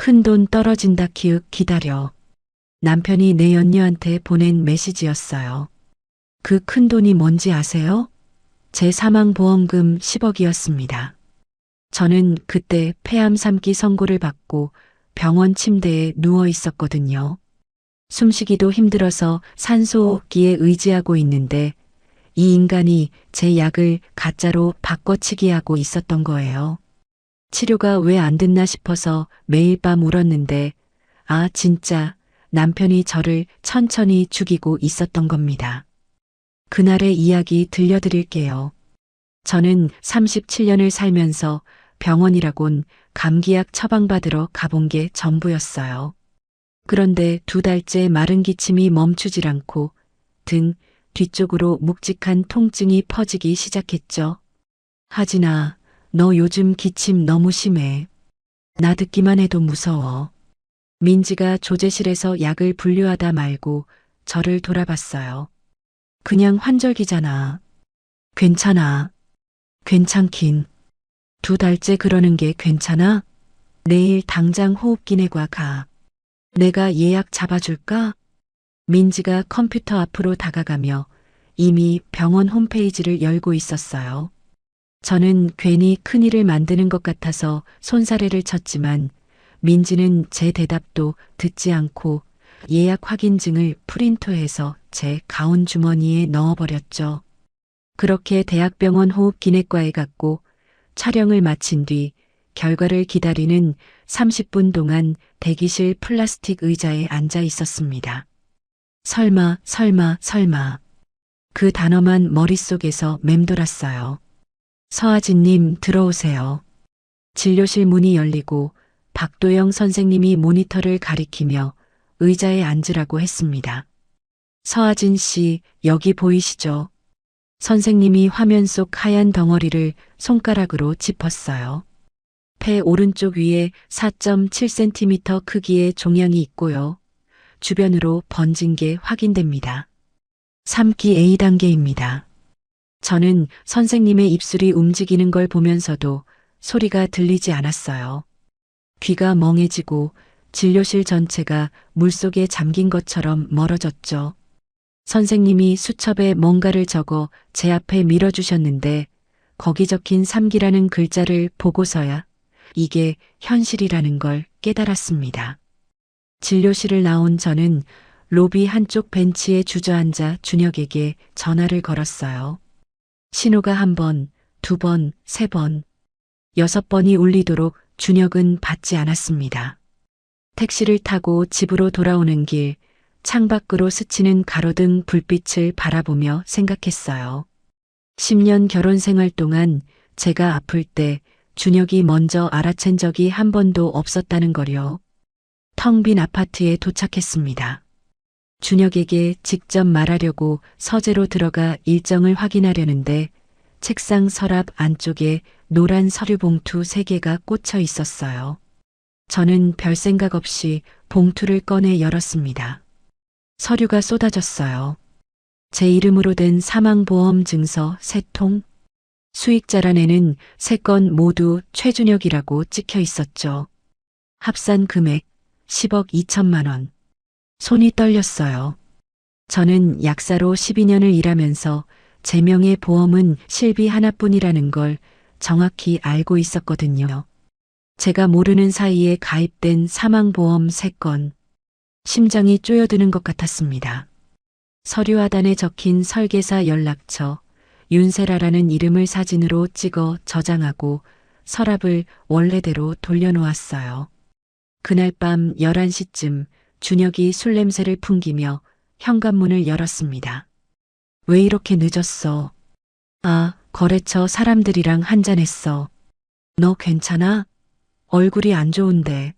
큰돈 떨어진다 키읔 기다려. 남편이 내 연녀한테 보낸 메시지였어요. 그 큰돈이 뭔지 아세요? 제 사망보험금 10억이었습니다. 저는 그때 폐암 3기 선고를 받고 병원 침대에 누워 있었거든요. 숨쉬기도 힘들어서 산소호흡기에 의지하고 있는데 이 인간이 제 약을 가짜로 바꿔치기 하고 있었던 거예요. 치료가 왜 안 됐나 싶어서 매일 밤 울었는데 아 진짜 남편이 저를 천천히 죽이고 있었던 겁니다. 그날의 이야기 들려드릴게요. 저는 37년을 살면서 병원이라곤 감기약 처방받으러 가본 게 전부였어요. 그런데 2달째 마른 기침이 멈추질 않고 등 뒤쪽으로 묵직한 통증이 퍼지기 시작했죠. 하진아, 너 요즘 기침 너무 심해. 나 듣기만 해도 무서워. 민지가 조제실에서 약을 분류하다 말고 저를 돌아봤어요. 그냥 환절기잖아. 괜찮아. 괜찮긴. 2달째 그러는 게 괜찮아? 내일 당장 호흡기내과 가. 내가 예약 잡아줄까? 민지가 컴퓨터 앞으로 다가가며 이미 병원 홈페이지를 열고 있었어요. 저는 괜히 큰일을 만드는 것 같아서 손사래를 쳤지만 민지는 제 대답도 듣지 않고 예약 확인증을 프린터해서 제 가운 주머니에 넣어버렸죠. 그렇게 대학병원 호흡기내과에 갔고 촬영을 마친 뒤 결과를 기다리는 30분 동안 대기실 플라스틱 의자에 앉아 있었습니다. 설마, 설마, 설마. 그 단어만 머릿속에서 맴돌았어요. 서아진님 들어오세요. 진료실 문이 열리고 박도영 선생님이 모니터를 가리키며 의자에 앉으라고 했습니다. 서아진 씨, 여기 보이시죠? 선생님이 화면 속 하얀 덩어리를 손가락으로 짚었어요. 폐 오른쪽 위에 4.7cm 크기의 종양이 있고요. 주변으로 번진 게 확인됩니다. 3기 A단계입니다. 저는 선생님의 입술이 움직이는 걸 보면서도 소리가 들리지 않았어요. 귀가 멍해지고 진료실 전체가 물속에 잠긴 것처럼 멀어졌죠. 선생님이 수첩에 뭔가를 적어 제 앞에 밀어주셨는데 거기 적힌 3기라는 글자를 보고서야 이게 현실이라는 걸 깨달았습니다. 진료실을 나온 저는 로비 한쪽 벤치에 주저앉아 준혁에게 전화를 걸었어요. 신호가 1번, 2번, 3번, 6번이 울리도록 준혁은 받지 않았습니다. 택시를 타고 집으로 돌아오는 길, 창밖으로 스치는 가로등 불빛을 바라보며 생각했어요. 10년 결혼 생활 동안 제가 아플 때 준혁이 먼저 알아챈 적이 한 번도 없었다는 거요. 텅 빈 아파트에 도착했습니다. 준혁에게 직접 말하려고 서재로 들어가 일정을 확인하려는데 책상 서랍 안쪽에 노란 서류 봉투 3개가 꽂혀 있었어요. 저는 별 생각 없이 봉투를 꺼내 열었습니다. 서류가 쏟아졌어요. 제 이름으로 된 사망보험 증서 3통, 수익자란에는 3건 모두 최준혁이라고 찍혀 있었죠. 합산 금액 10억 2천만 원. 손이 떨렸어요. 저는 약사로 12년을 일하면서 제 명의 보험은 실비 하나뿐이라는 걸 정확히 알고 있었거든요. 제가 모르는 사이에 가입된 사망보험 3건. 심장이 쪼여드는 것 같았습니다. 서류 하단에 적힌 설계사 연락처, 윤세라라는 이름을 사진으로 찍어 저장하고 서랍을 원래대로 돌려놓았어요. 그날 밤 11시쯤 준혁이 술 냄새를 풍기며 현관문을 열었습니다. 왜 이렇게 늦었어? 아, 거래처 사람들이랑 한잔했어. 너 괜찮아? 얼굴이 안 좋은데.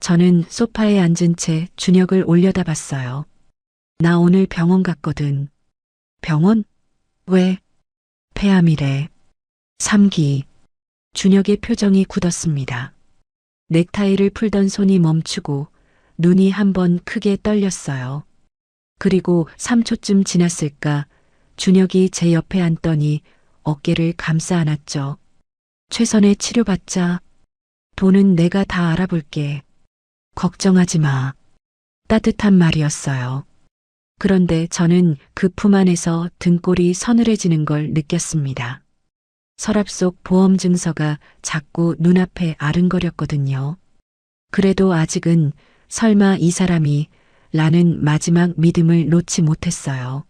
저는 소파에 앉은 채 준혁을 올려다봤어요. 나 오늘 병원 갔거든. 병원? 왜? 폐암이래. 3기. 준혁의 표정이 굳었습니다. 넥타이를 풀던 손이 멈추고 눈이 한번 크게 떨렸어요. 그리고 3초쯤 지났을까 준혁이 제 옆에 앉더니 어깨를 감싸 안았죠. 최선의 치료받자. 돈은 내가 다 알아볼게. 걱정하지 마. 따뜻한 말이었어요. 그런데 저는 그 품 안에서 등골이 서늘해지는 걸 느꼈습니다. 서랍 속 보험 증서가 자꾸 눈앞에 아른거렸거든요. 그래도 아직은 설마 이 사람이 라는 마지막 믿음을 놓지 못했어요.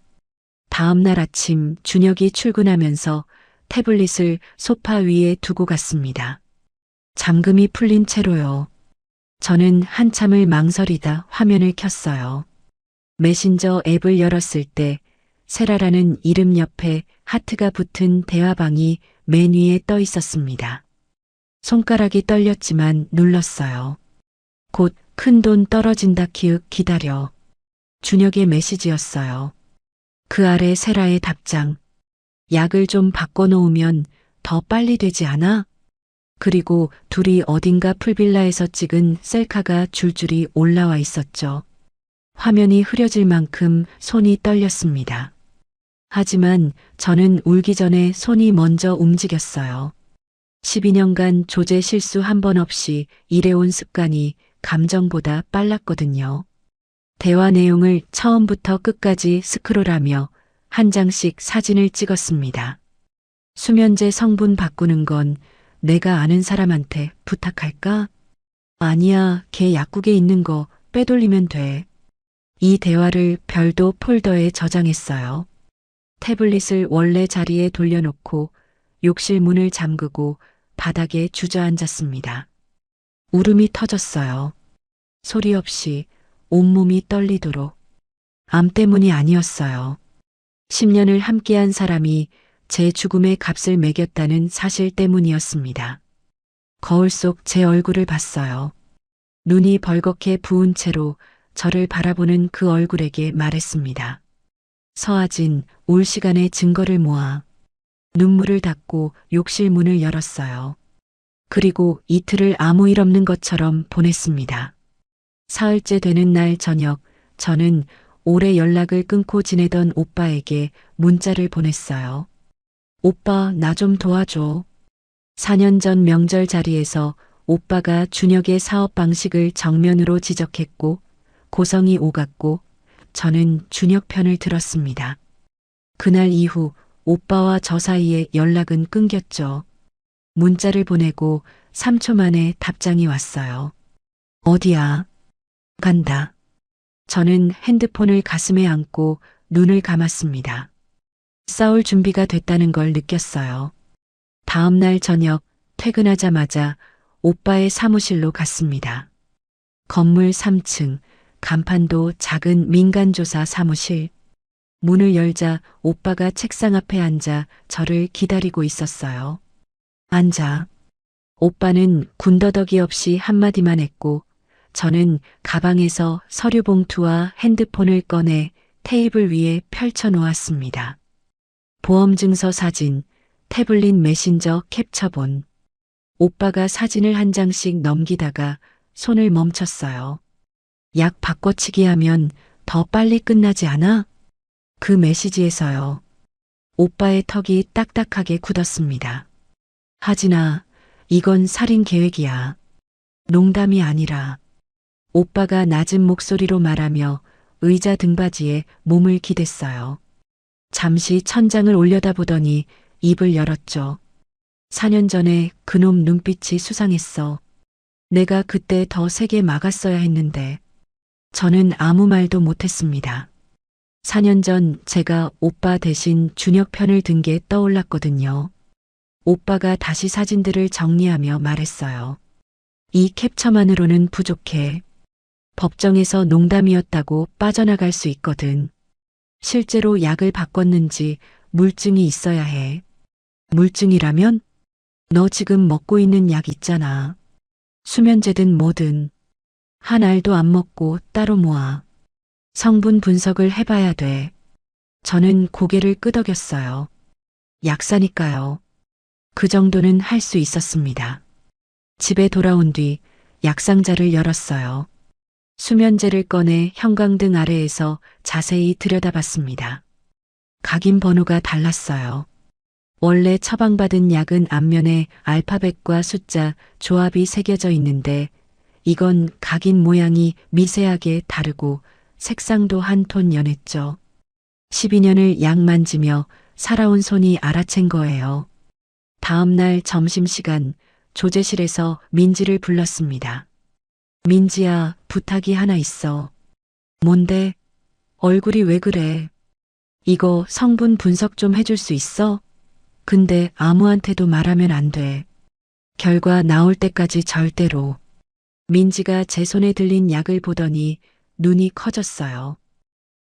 다음 날 아침 준혁이 출근하면서 태블릿을 소파 위에 두고 갔습니다. 잠금이 풀린 채로요. 저는 한참을 망설이다 화면을 켰어요. 메신저 앱을 열었을 때 세라라는 이름 옆에 하트가 붙은 대화방이 맨 위에 떠 있었습니다. 손가락이 떨렸지만 눌렀어요. 곧 큰돈 떨어진다 키읔 기다려. 준혁의 메시지였어요. 그 아래 세라의 답장. 약을 좀 바꿔놓으면 더 빨리 되지 않아? 그리고 둘이 어딘가 풀빌라에서 찍은 셀카가 줄줄이 올라와 있었죠. 화면이 흐려질 만큼 손이 떨렸습니다. 하지만 저는 울기 전에 손이 먼저 움직였어요. 12년간 조제 실수 한 번 없이 일해온 습관이 감정보다 빨랐거든요. 대화 내용을 처음부터 끝까지 스크롤하며 한 장씩 사진을 찍었습니다. 수면제 성분 바꾸는 건 내가 아는 사람한테 부탁할까? 아니야, 걔 약국에 있는 거 빼돌리면 돼. 이 대화를 별도 폴더에 저장했어요. 태블릿을 원래 자리에 돌려놓고 욕실 문을 잠그고 바닥에 주저앉았습니다. 울음이 터졌어요. 소리 없이 온몸이 떨리도록. 암 때문이 아니었어요. 10년을 함께한 사람이 제 죽음의 값을 매겼다는 사실 때문이었습니다. 거울 속 제 얼굴을 봤어요. 눈이 벌겋게 부은 채로 저를 바라보는 그 얼굴에게 말했습니다. 서아진, 올 시간의 증거를 모아. 눈물을 닦고 욕실 문을 열었어요. 그리고 이틀을 아무 일 없는 것처럼 보냈습니다. 사흘째 되는 날 저녁, 저는 오래 연락을 끊고 지내던 오빠에게 문자를 보냈어요. 오빠, 나 좀 도와줘. 4년 전 명절 자리에서 오빠가 준혁의 사업 방식을 정면으로 지적했고 고성이 오갔고 저는 준혁 편을 들었습니다. 그날 이후 오빠와 저 사이에 연락은 끊겼죠. 문자를 보내고 3초 만에 답장이 왔어요. 어디야? 간다. 저는 핸드폰을 가슴에 안고 눈을 감았습니다. 싸울 준비가 됐다는 걸 느꼈어요. 다음 날 저녁 퇴근하자마자 오빠의 사무실로 갔습니다. 건물 3층, 간판도 작은 민간조사 사무실. 문을 열자 오빠가 책상 앞에 앉아 저를 기다리고 있었어요. 앉아. 오빠는 군더더기 없이 한마디만 했고 저는 가방에서 서류 봉투와 핸드폰을 꺼내 테이블 위에 펼쳐 놓았습니다. 보험증서 사진, 태블릿 메신저 캡처본. 오빠가 사진을 한 장씩 넘기다가 손을 멈췄어요. 약 바꿔치기 하면 더 빨리 끝나지 않아? 그 메시지에서요. 오빠의 턱이 딱딱하게 굳었습니다. 하진아, 이건 살인 계획이야. 농담이 아니라. 오빠가 낮은 목소리로 말하며 의자 등받이에 몸을 기댔어요. 잠시 천장을 올려다보더니 입을 열었죠. 4년 전에 그놈 눈빛이 수상했어. 내가 그때 더 세게 막았어야 했는데. 저는 아무 말도 못했습니다. 4년 전 제가 오빠 대신 준혁 편을 든 게 떠올랐거든요. 오빠가 다시 사진들을 정리하며 말했어요. 이 캡처만으로는 부족해. 법정에서 농담이었다고 빠져나갈 수 있거든. 실제로 약을 바꿨는지 물증이 있어야 해. 물증이라면? 너 지금 먹고 있는 약 있잖아. 수면제든 뭐든. 한 알도 안 먹고 따로 모아. 성분 분석을 해봐야 돼. 저는 고개를 끄덕였어요. 약사니까요. 그 정도는 할 수 있었습니다. 집에 돌아온 뒤 약상자를 열었어요. 수면제를 꺼내 형광등 아래에서 자세히 들여다봤습니다. 각인 번호가 달랐어요. 원래 처방받은 약은 앞면에 알파벳과 숫자 조합이 새겨져 있는데 이건 각인 모양이 미세하게 다르고 색상도 한 톤 연했죠. 12년을 약 만지며 살아온 손이 알아챈 거예요. 다음 날 점심시간 조제실에서 민지를 불렀습니다. 민지야, 부탁이 하나 있어. 뭔데? 얼굴이 왜 그래? 이거 성분 분석 좀 해줄 수 있어? 근데 아무한테도 말하면 안 돼. 결과 나올 때까지 절대로. 민지가 제 손에 들린 약을 보더니 눈이 커졌어요.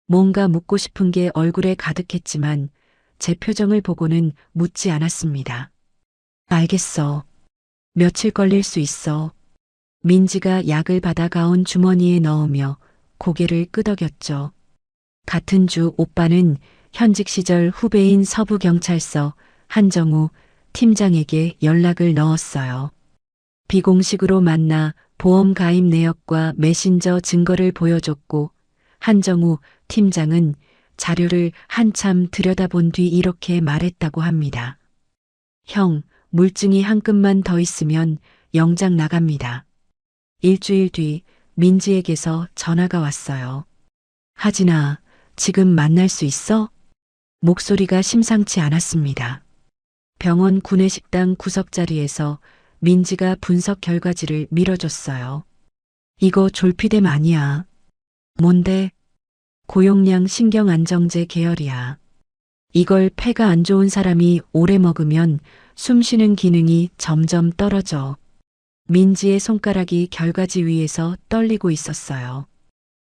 뭔가 묻고 싶은 게 얼굴에 가득했지만 제 표정을 보고는 묻지 않았습니다. 알겠어. 며칠 걸릴 수 있어. 민지가 약을 받아가온 주머니에 넣으며 고개를 끄덕였죠. 같은 주 오빠는 현직 시절 후배인 서부경찰서 한정우 팀장에게 연락을 넣었어요. 비공식으로 만나 보험 가입 내역과 메신저 증거를 보여줬고 한정우 팀장은 자료를 한참 들여다본 뒤 이렇게 말했다고 합니다. 형, 물증이 한 끈만 더 있으면 영장 나갑니다. 일주일 뒤 민지에게서 전화가 왔어요. 하진아, 지금 만날 수 있어? 목소리가 심상치 않았습니다. 병원 구내식당 구석자리에서 민지가 분석 결과지를 밀어줬어요. 이거 졸피뎀 아니야. 뭔데? 고용량 신경안정제 계열이야. 이걸 폐가 안 좋은 사람이 오래 먹으면 숨 쉬는 기능이 점점 떨어져. 민지의 손가락이 결과지 위에서 떨리고 있었어요.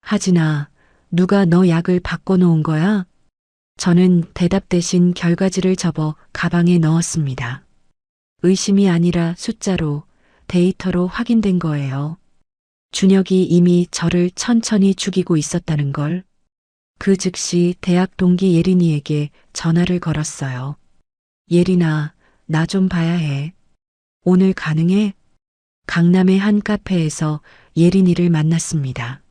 하진아, 누가 너 약을 바꿔놓은 거야? 저는 대답 대신 결과지를 접어 가방에 넣었습니다. 의심이 아니라 숫자로, 데이터로 확인된 거예요. 준혁이 이미 저를 천천히 죽이고 있었다는 걸. 그 즉시 대학 동기 예린이에게 전화를 걸었어요. 예린아, 나 좀 봐야 해. 오늘 가능해? 강남의 한 카페에서 예린이를 만났습니다.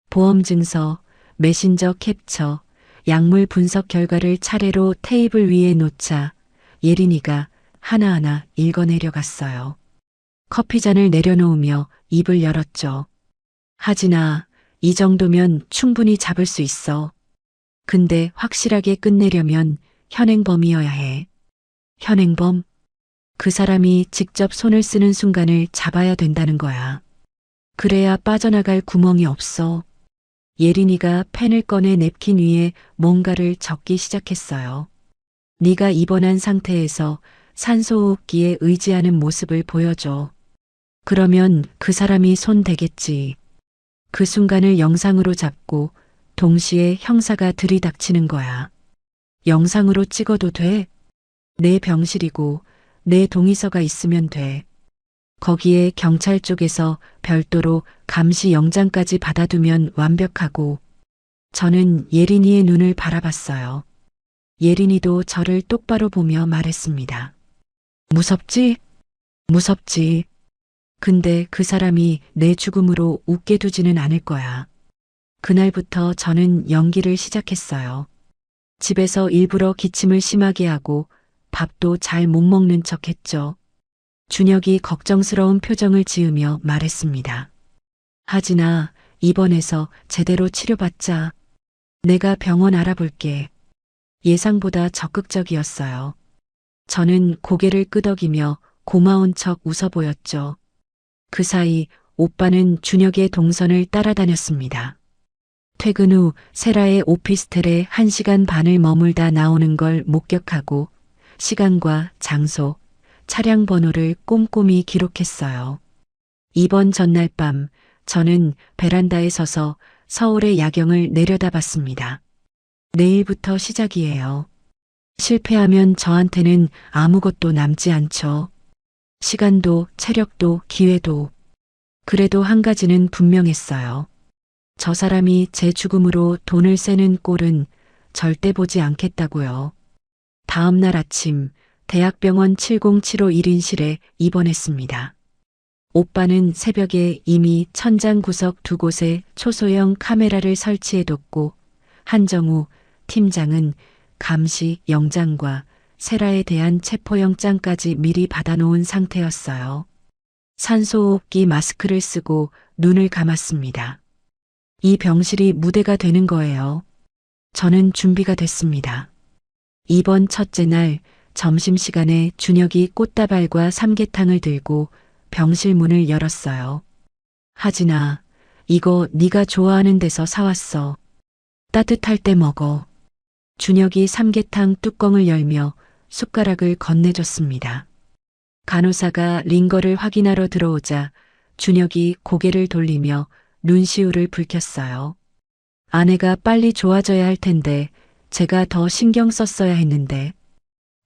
보험 증서, 메신저 캡처, 약물 분석 결과를 차례로 테이블 위에 놓자 예린이가 하나하나 읽어내려갔어요. 커피잔을 내려놓으며 입을 열었죠. 하진아, 이 정도면 충분히 잡을 수 있어. 근데 확실하게 끝내려면 현행범이어야 해. 현행범? 그 사람이 직접 손을 쓰는 순간을 잡아야 된다는 거야. 그래야 빠져나갈 구멍이 없어. 예린이가 펜을 꺼내 냅킨 위에 뭔가를 적기 시작했어요. 네가 입원한 상태에서 산소호흡기에 의지하는 모습을 보여줘. 그러면 그 사람이 손 대겠지. 그 순간을 영상으로 잡고 동시에 형사가 들이닥치는 거야. 영상으로 찍어도 돼? 내 병실이고 내 동의서가 있으면 돼. 거기에 경찰 쪽에서 별도로 감시 영장까지 받아두면 완벽하고. 저는 예린이의 눈을 바라봤어요. 예린이도 저를 똑바로 보며 말했습니다. 무섭지? 무섭지. 근데 그 사람이 내 죽음으로 웃게 두지는 않을 거야. 그날부터 저는 연기를 시작했어요. 집에서 일부러 기침을 심하게 하고 밥도 잘 못 먹는 척 했죠. 준혁이 걱정스러운 표정을 지으며 말했습니다. 하진아, 입원해서 제대로 치료받자. 내가 병원 알아볼게. 예상보다 적극적이었어요. 저는 고개를 끄덕이며 고마운 척 웃어 보였죠. 그 사이 오빠는 준혁의 동선을 따라다녔습니다. 퇴근 후 세라의 오피스텔에 1시간 반을 머물다 나오는 걸 목격하고 시간과 장소, 차량 번호를 꼼꼼히 기록했어요. 입원 전날 밤 저는 베란다에 서서 서울의 야경을 내려다봤습니다. 내일부터 시작이에요. 실패하면 저한테는 아무것도 남지 않죠. 시간도 체력도 기회도. 그래도 한 가지는 분명했어요. 저 사람이 제 죽음으로 돈을 세는 꼴은 절대 보지 않겠다고요. 다음 날 아침 대학병원 7075 1인실에 입원했습니다. 오빠는 새벽에 이미 천장 구석 2곳에 초소형 카메라를 설치해뒀고 한정우 팀장은 감시 영장과 세라에 대한 체포영장까지 미리 받아놓은 상태였어요. 산소호흡기 마스크를 쓰고 눈을 감았습니다. 이 병실이 무대가 되는 거예요. 저는 준비가 됐습니다. 이번 첫째 날 점심시간에 준혁이 꽃다발과 삼계탕을 들고 병실 문을 열었어요. 하진아, 이거 네가 좋아하는 데서 사왔어. 따뜻할 때 먹어. 준혁이 삼계탕 뚜껑을 열며 숟가락을 건네줬습니다. 간호사가 링거를 확인하러 들어오자 준혁이 고개를 돌리며 눈시울을 붉혔어요. 아내가 빨리 좋아져야 할 텐데 제가 더 신경 썼어야 했는데.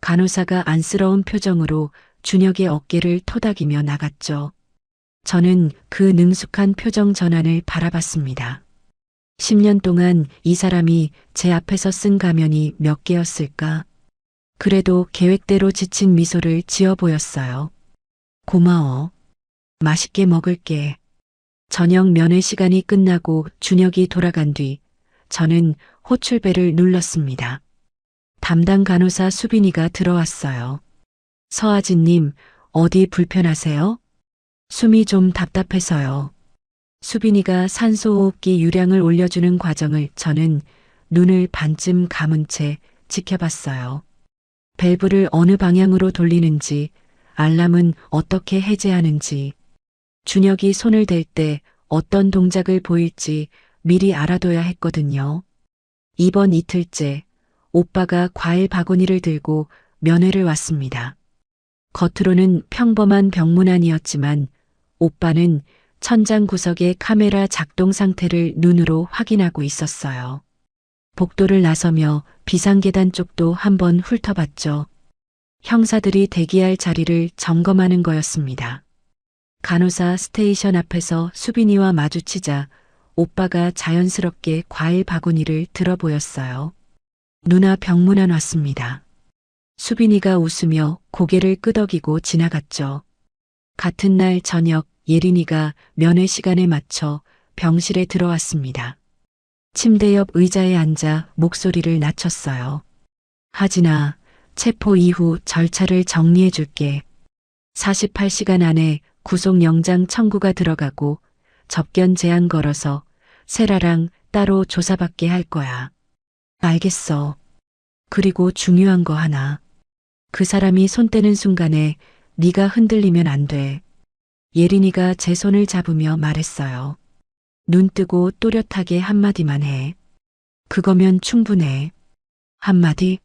간호사가 안쓰러운 표정으로 준혁의 어깨를 토닥이며 나갔죠. 저는 그 능숙한 표정 전환을 바라봤습니다. 10년 동안 이 사람이 제 앞에서 쓴 가면이 몇 개였을까? 그래도 계획대로 지친 미소를 지어 보였어요. 고마워. 맛있게 먹을게. 저녁 면회 시간이 끝나고 준혁이 돌아간 뒤 저는 호출벨을 눌렀습니다. 담당 간호사 수빈이가 들어왔어요. 서아진님, 어디 불편하세요? 숨이 좀 답답해서요. 수빈이가 산소호흡기 유량을 올려주는 과정을 저는 눈을 반쯤 감은 채 지켜봤어요. 밸브를 어느 방향으로 돌리는지, 알람은 어떻게 해제하는지, 준혁이 손을 댈 때 어떤 동작을 보일지 미리 알아둬야 했거든요. 이번 이틀째 오빠가 과일 바구니를 들고 면회를 왔습니다. 겉으로는 평범한 병문안이었지만 오빠는 천장 구석의 카메라 작동 상태를 눈으로 확인하고 있었어요. 복도를 나서며 비상계단 쪽도 한번 훑어봤죠. 형사들이 대기할 자리를 점검하는 거였습니다. 간호사 스테이션 앞에서 수빈이와 마주치자 오빠가 자연스럽게 과일 바구니를 들어 보였어요. 누나 병문안 왔습니다. 수빈이가 웃으며 고개를 끄덕이고 지나갔죠. 같은 날 저녁 예린이가 면회 시간에 맞춰 병실에 들어왔습니다. 침대 옆 의자에 앉아 목소리를 낮췄어요. 하진아, 체포 이후 절차를 정리해 줄게. 48시간 안에 구속영장 청구가 들어가고 접견 제한 걸어서 세라랑 따로 조사받게 할 거야. 알겠어. 그리고 중요한 거 하나. 그 사람이 손 떼는 순간에 네가 흔들리면 안 돼. 예린이가 제 손을 잡으며 말했어요. 눈 뜨고 또렷하게 한마디만 해. 그거면 충분해. 한마디?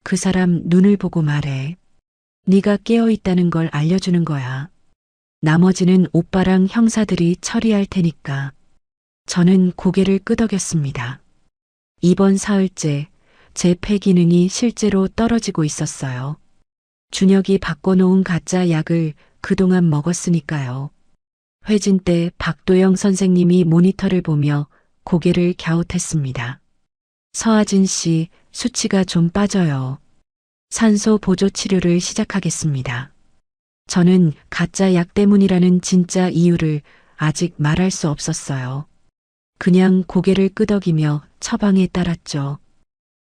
그 사람 눈을 보고 말해. 네가 깨어있다는 걸 알려주는 거야. 나머지는 오빠랑 형사들이 처리할 테니까. 저는 고개를 끄덕였습니다. 이번 사흘째 제 폐 기능이 실제로 떨어지고 있었어요. 준혁이 바꿔놓은 가짜 약을 그동안 먹었으니까요. 회진 때 박도영 선생님이 모니터를 보며 고개를 갸웃했습니다. 서아진 씨, 수치가 좀 빠져요. 산소 보조 치료를 시작하겠습니다. 저는 가짜 약 때문이라는 진짜 이유를 아직 말할 수 없었어요. 그냥 고개를 끄덕이며 처방에 따랐죠.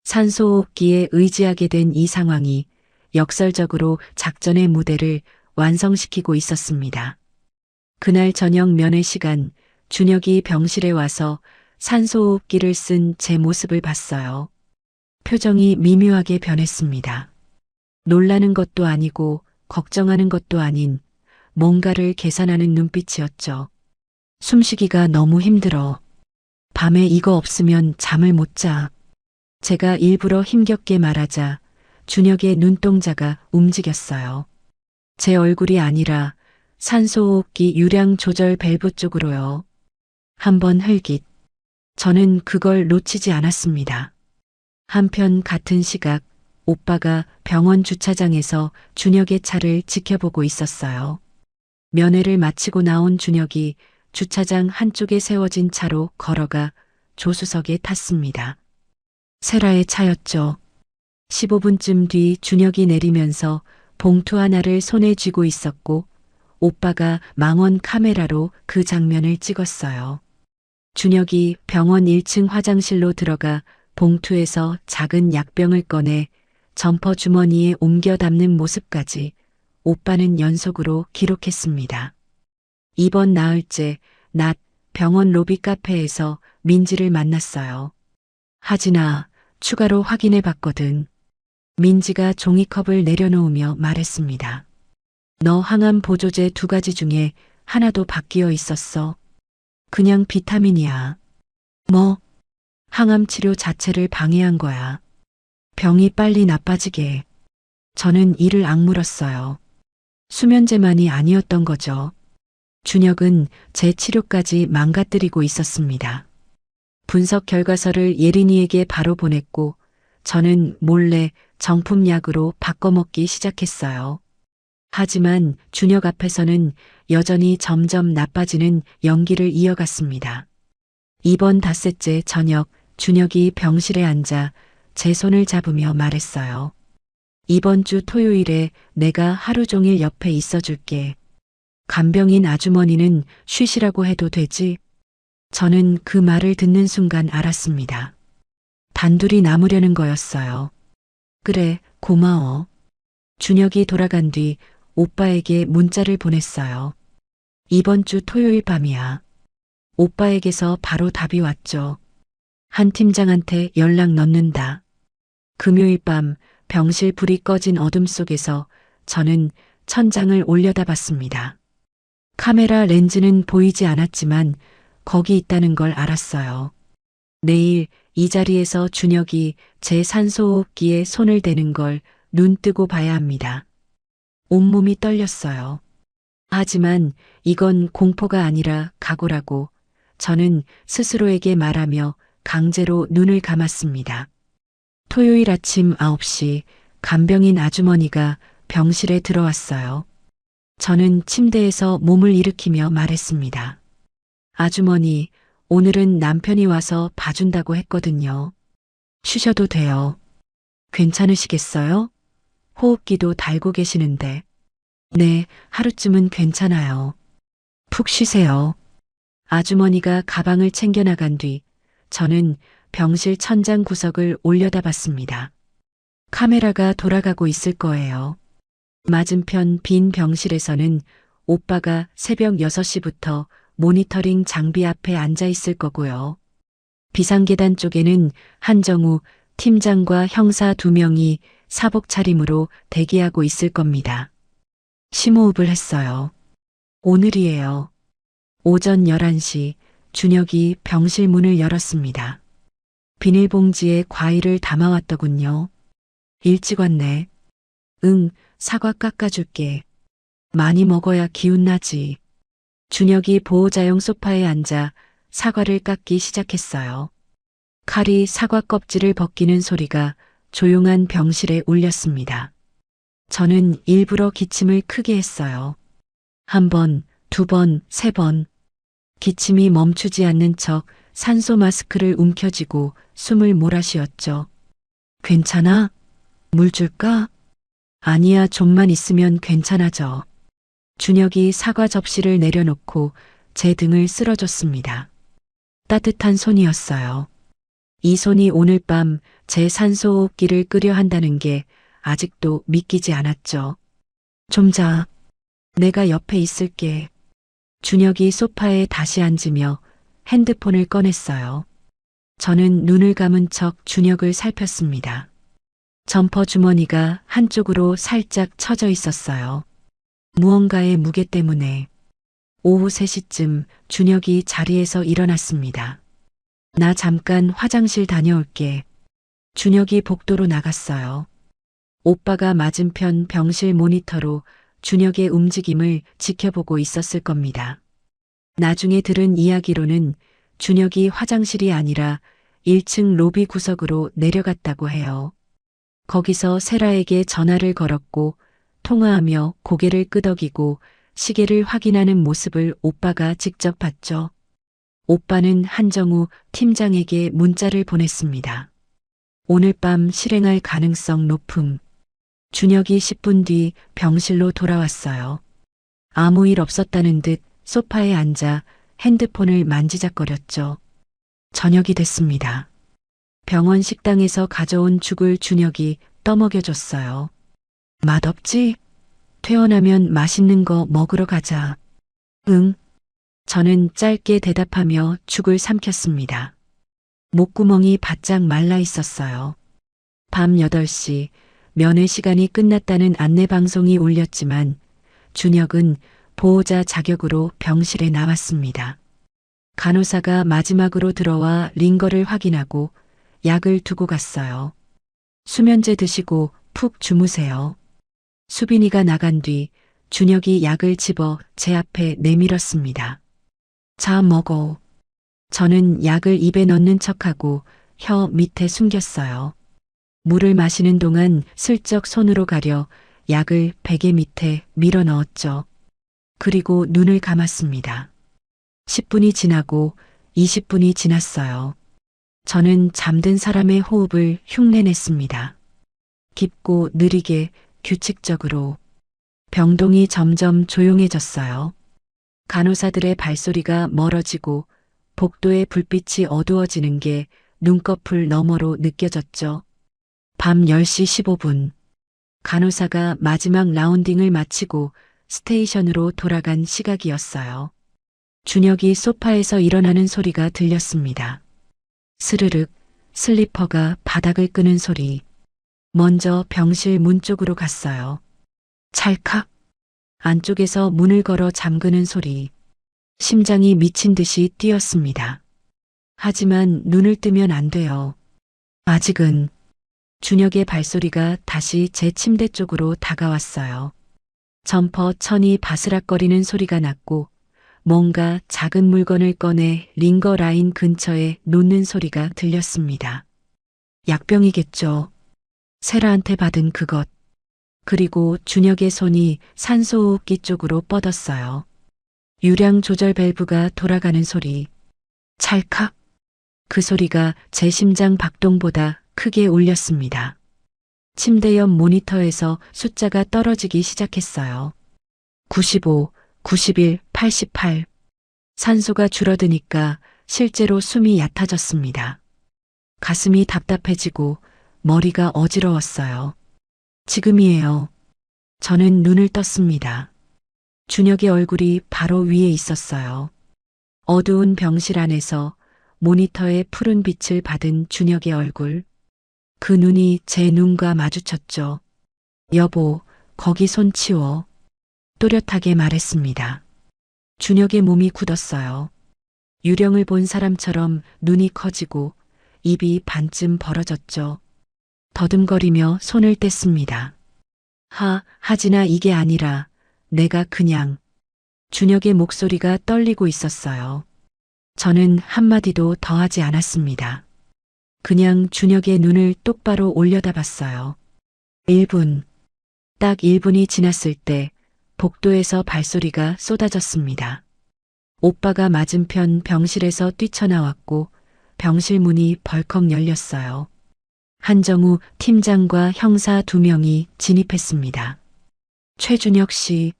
산소호흡기에 의지하게 된 이 상황이 역설적으로 작전의 무대를 완성시키고 있었습니다. 그날 저녁 면회 시간 준혁이 병실에 와서 산소호흡기를 쓴 제 모습을 봤어요. 표정이 미묘하게 변했습니다. 놀라는 것도 아니고 걱정하는 것도 아닌 뭔가를 계산하는 눈빛이었죠. 숨쉬기가 너무 힘들어. 밤에 이거 없으면 잠을 못 자. 제가 일부러 힘겹게 말하자 준혁의 눈동자가 움직였어요. 제 얼굴이 아니라 산소호흡기 유량 조절 밸브 쪽으로요. 한번 흘깃. 저는 그걸 놓치지 않았습니다. 한편 같은 시각 오빠가 병원 주차장에서 준혁의 차를 지켜보고 있었어요. 면회를 마치고 나온 준혁이 주차장 한쪽에 세워진 차로 걸어가 조수석에 탔습니다. 세라의 차였죠. 15분쯤 뒤 준혁이 내리면서 봉투 하나를 손에 쥐고 있었고 오빠가 망원 카메라로 그 장면을 찍었어요. 준혁이 병원 1층 화장실로 들어가 봉투에서 작은 약병을 꺼내 점퍼 주머니에 옮겨 담는 모습까지 오빠는 연속으로 기록했습니다. 이번 나흘째 낮 병원 로비 카페에서 민지를 만났어요. 하진아, 추가로 확인해 봤거든. 민지가 종이컵을 내려놓으며 말했습니다. 너 항암 보조제 2가지 중에 하나도 바뀌어 있었어. 그냥 비타민이야. 뭐? 항암 치료 자체를 방해한 거야. 병이 빨리 나빠지게. 저는 이를 악물었어요. 수면제만이 아니었던 거죠. 준혁은 제 치료까지 망가뜨리고 있었습니다. 분석 결과서를 예린이에게 바로 보냈고 저는 몰래 정품약으로 바꿔먹기 시작했어요. 하지만 준혁 앞에서는 여전히 점점 나빠지는 연기를 이어갔습니다. 이번 닷새째 저녁 준혁이 병실에 앉아 제 손을 잡으며 말했어요. 이번 주 토요일에 내가 하루 종일 옆에 있어줄게. 간병인 아주머니는 쉬시라고 해도 되지? 저는 그 말을 듣는 순간 알았습니다. 단둘이 남으려는 거였어요. 그래, 고마워. 준혁이 돌아간 뒤 오빠에게 문자를 보냈어요. 이번 주 토요일 밤이야. 오빠에게서 바로 답이 왔죠. 한 팀장한테 연락 넣는다. 금요일 밤 병실 불이 꺼진 어둠 속에서 저는 천장을 올려다봤습니다. 카메라 렌즈는 보이지 않았지만 거기 있다는 걸 알았어요. 내일 이 자리에서 준혁이 제 산소호흡기에 손을 대는 걸 눈 뜨고 봐야 합니다. 온몸이 떨렸어요. 하지만 이건 공포가 아니라 각오라고 저는 스스로에게 말하며 강제로 눈을 감았습니다. 토요일 아침 9시 간병인 아주머니가 병실에 들어왔어요. 저는 침대에서 몸을 일으키며 말했습니다. 아주머니, 오늘은 남편이 와서 봐준다고 했거든요. 쉬셔도 돼요. 괜찮으시겠어요? 호흡기도 달고 계시는데. 네, 하루쯤은 괜찮아요. 푹 쉬세요. 아주머니가 가방을 챙겨 나간 뒤 저는 병실 천장 구석을 올려다봤습니다. 카메라가 돌아가고 있을 거예요. 맞은편 빈 병실에서는 오빠가 새벽 6시부터 모니터링 장비 앞에 앉아 있을 거고요. 비상계단 쪽에는 한정우 팀장과 형사 2명이 사복 차림으로 대기하고 있을 겁니다. 심호흡을 했어요. 오늘이에요. 오전 11시 준혁이 병실 문을 열었습니다. 비닐봉지에 과일을 담아왔더군요. 일찍 왔네. 응, 사과 깎아줄게. 많이 먹어야 기운나지. 준혁이 보호자용 소파에 앉아 사과를 깎기 시작했어요. 칼이 사과 껍질을 벗기는 소리가 조용한 병실에 울렸습니다. 저는 일부러 기침을 크게 했어요. 1번, 2번, 3번. 기침이 멈추지 않는 척 산소 마스크를 움켜쥐고 숨을 몰아쉬었죠. 괜찮아? 물 줄까? 아니야, 좀만 있으면 괜찮아져. 준혁이 사과 접시를 내려놓고 제 등을 쓸어줬습니다. 따뜻한 손이었어요. 이 손이 오늘 밤 제 산소호흡기를 끄려 한다는 게 아직도 믿기지 않았죠. 좀 자. 내가 옆에 있을게. 준혁이 소파에 다시 앉으며 핸드폰을 꺼냈어요. 저는 눈을 감은 척 준혁을 살폈습니다. 점퍼 주머니가 한쪽으로 살짝 처져 있었어요. 무언가의 무게 때문에. 오후 3시쯤 준혁이 자리에서 일어났습니다. 나 잠깐 화장실 다녀올게. 준혁이 복도로 나갔어요. 오빠가 맞은편 병실 모니터로 준혁의 움직임을 지켜보고 있었을 겁니다. 나중에 들은 이야기로는 준혁이 화장실이 아니라 1층 로비 구석으로 내려갔다고 해요. 거기서 세라에게 전화를 걸었고 통화하며 고개를 끄덕이고 시계를 확인하는 모습을 오빠가 직접 봤죠. 오빠는 한정우 팀장에게 문자를 보냈습니다. 오늘 밤 실행할 가능성 높음. 준혁이 10분 뒤 병실로 돌아왔어요. 아무 일 없었다는 듯 소파에 앉아 핸드폰을 만지작거렸죠. 저녁이 됐습니다. 병원 식당에서 가져온 죽을 준혁이 떠먹여줬어요. 맛없지? 퇴원하면 맛있는 거 먹으러 가자. 응, 저는 짧게 대답하며 죽을 삼켰습니다. 목구멍이 바짝 말라 있었어요. 밤 8시 면회 시간이 끝났다는 안내방송이 울렸지만 준혁은 보호자 자격으로 병실에 나왔습니다. 간호사가 마지막으로 들어와 링거를 확인하고 약을 두고 갔어요. 수면제 드시고 푹 주무세요. 수빈이가 나간 뒤 준혁이 약을 집어 제 앞에 내밀었습니다. 자, 먹어. 저는 약을 입에 넣는 척하고 혀 밑에 숨겼어요. 물을 마시는 동안 슬쩍 손으로 가려 약을 베개 밑에 밀어 넣었죠. 그리고 눈을 감았습니다. 10분이 지나고 20분이 지났어요. 저는 잠든 사람의 호흡을 흉내냈습니다. 깊고 느리게 규칙적으로. 병동이 점점 조용해졌어요. 간호사들의 발소리가 멀어지고 복도의 불빛이 어두워지는 게 눈꺼풀 너머로 느껴졌죠. 밤 10시 15분. 간호사가 마지막 라운딩을 마치고 스테이션으로 돌아간 시각이었어요. 준혁이 소파에서 일어나는 소리가 들렸습니다. 스르륵, 슬리퍼가 바닥을 끄는 소리. 먼저 병실 문 쪽으로 갔어요. 찰칵. 안쪽에서 문을 걸어 잠그는 소리. 심장이 미친 듯이 뛰었습니다. 하지만 눈을 뜨면 안 돼요. 아직은. 준혁의 발소리가 다시 제 침대 쪽으로 다가왔어요. 점퍼 천이 바스락거리는 소리가 났고 뭔가 작은 물건을 꺼내 링거 라인 근처에 놓는 소리가 들렸습니다. 약병이겠죠. 세라한테 받은 그것. 그리고 준혁의 손이 산소호흡기 쪽으로 뻗었어요. 유량 조절 밸브가 돌아가는 소리. 찰칵. 그 소리가 제 심장 박동보다 크게 울렸습니다. 침대 옆 모니터에서 숫자가 떨어지기 시작했어요. 95, 91, 88. 산소가 줄어드니까 실제로 숨이 얕아졌습니다. 가슴이 답답해지고 머리가 어지러웠어요. 지금이에요. 저는 눈을 떴습니다. 준혁의 얼굴이 바로 위에 있었어요. 어두운 병실 안에서 모니터의 푸른 빛을 받은 준혁의 얼굴. 그 눈이 제 눈과 마주쳤죠. 여보, 거기 손 치워. 또렷하게 말했습니다. 준혁의 몸이 굳었어요. 유령을 본 사람처럼 눈이 커지고 입이 반쯤 벌어졌죠. 더듬거리며 손을 뗐습니다. 하지나 이게 아니라 내가 그냥. 준혁의 목소리가 떨리고 있었어요. 저는 한마디도 더 하지 않았습니다. 그냥 준혁의 눈을 똑바로 올려다봤어요. 1분. 딱 1분이 지났을 때 복도에서 발소리가 쏟아졌습니다. 오빠가 맞은편 병실에서 뛰쳐나왔고 병실 문이 벌컥 열렸어요. 한정우 팀장과 형사 2명이 진입했습니다. 최준혁 씨.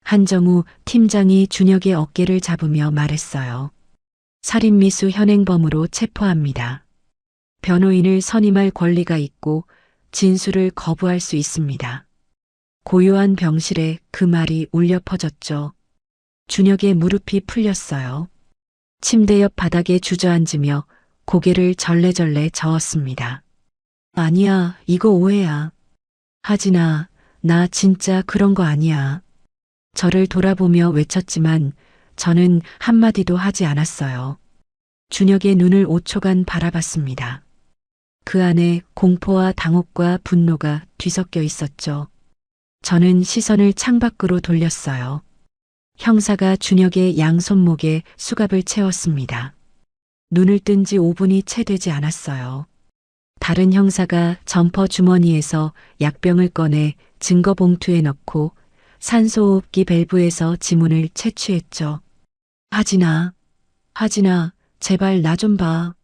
한정우 팀장이 준혁의 어깨를 잡으며 말했어요. 살인미수 현행범으로 체포합니다. 변호인을 선임할 권리가 있고 진술을 거부할 수 있습니다. 고요한 병실에 그 말이 울려 퍼졌죠. 준혁의 무릎이 풀렸어요. 침대 옆 바닥에 주저앉으며 고개를 절레절레 저었습니다. 아니야, 이거 오해야. 하진아, 나 진짜 그런 거 아니야. 저를 돌아보며 외쳤지만 저는 한마디도 하지 않았어요. 준혁의 눈을 5초간 바라봤습니다. 그 안에 공포와 당혹과 분노가 뒤섞여 있었죠. 저는 시선을 창밖으로 돌렸어요. 형사가 준혁의 양손목에 수갑을 채웠습니다. 눈을 뜬 지 5분이 채 되지 않았어요. 다른 형사가 점퍼 주머니에서 약병을 꺼내 증거 봉투에 넣고 산소호흡기 밸브에서 지문을 채취했죠. 하진아, 제발 나 좀 봐.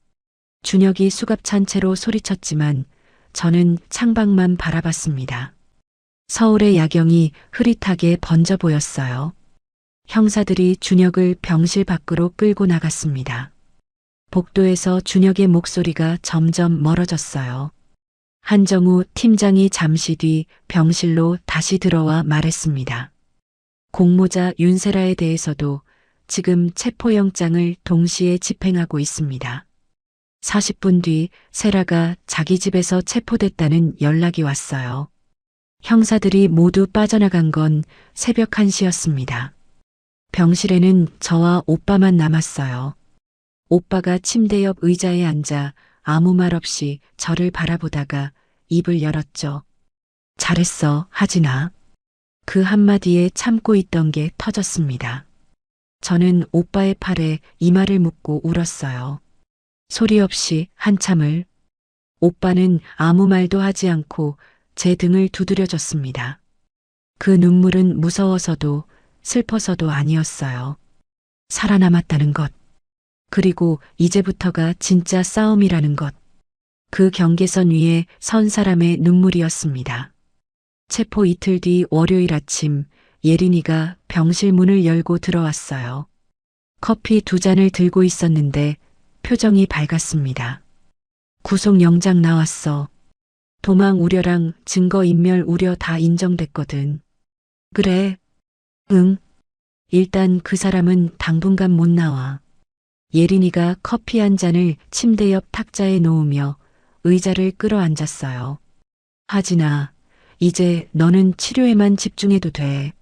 준혁이 수갑 찬 채로 소리쳤지만 저는 창밖만 바라봤습니다. 서울의 야경이 흐릿하게 번져 보였어요. 형사들이 준혁을 병실 밖으로 끌고 나갔습니다. 복도에서 준혁의 목소리가 점점 멀어졌어요. 한정우 팀장이 잠시 뒤 병실로 다시 들어와 말했습니다. 공모자 윤세라에 대해서도 지금 체포영장을 동시에 집행하고 있습니다. 40분 뒤 세라가 자기 집에서 체포됐다는 연락이 왔어요. 형사들이 모두 빠져나간 건 새벽 1시였습니다. 병실에는 저와 오빠만 남았어요. 오빠가 침대 옆 의자에 앉아 아무 말 없이 저를 바라보다가 입을 열었죠. 잘했어, 하진아. 그 한마디에 참고 있던 게 터졌습니다. 저는 오빠의 팔에 이마를 묻고 울었어요. 소리 없이 한참을. 오빠는 아무 말도 하지 않고 제 등을 두드려줬습니다. 그 눈물은 무서워서도 슬퍼서도 아니었어요. 살아남았다는 것. 그리고 이제부터가 진짜 싸움이라는 것. 그 경계선 위에 선 사람의 눈물이었습니다. 체포 이틀 뒤 월요일 아침 예린이가 병실 문을 열고 들어왔어요. 커피 2잔을 들고 있었는데 표정이 밝았습니다. 구속영장 나왔어. 도망 우려랑 증거인멸 우려 다 인정됐거든. 그래. 응. 일단 그 사람은 당분간 못 나와. 예린이가 커피 한 잔을 침대 옆 탁자에 놓으며 의자를 끌어앉았어요. 하진아, 이제 너는 치료에만 집중해도 돼.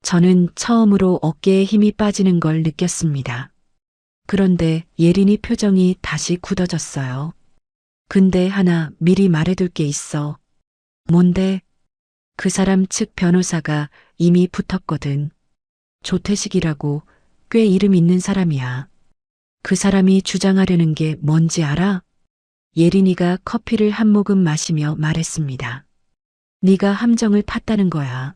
저는 처음으로 어깨에 힘이 빠지는 걸 느꼈습니다. 그런데 예린이 표정이 다시 굳어졌어요. 근데 하나 미리 말해둘 게 있어. 뭔데? 그 사람 측 변호사가 이미 붙었거든. 조태식이라고 꽤 이름 있는 사람이야. 그 사람이 주장하려는 게 뭔지 알아? 예린이가 커피를 한 모금 마시며 말했습니다. 네가 함정을 팠다는 거야.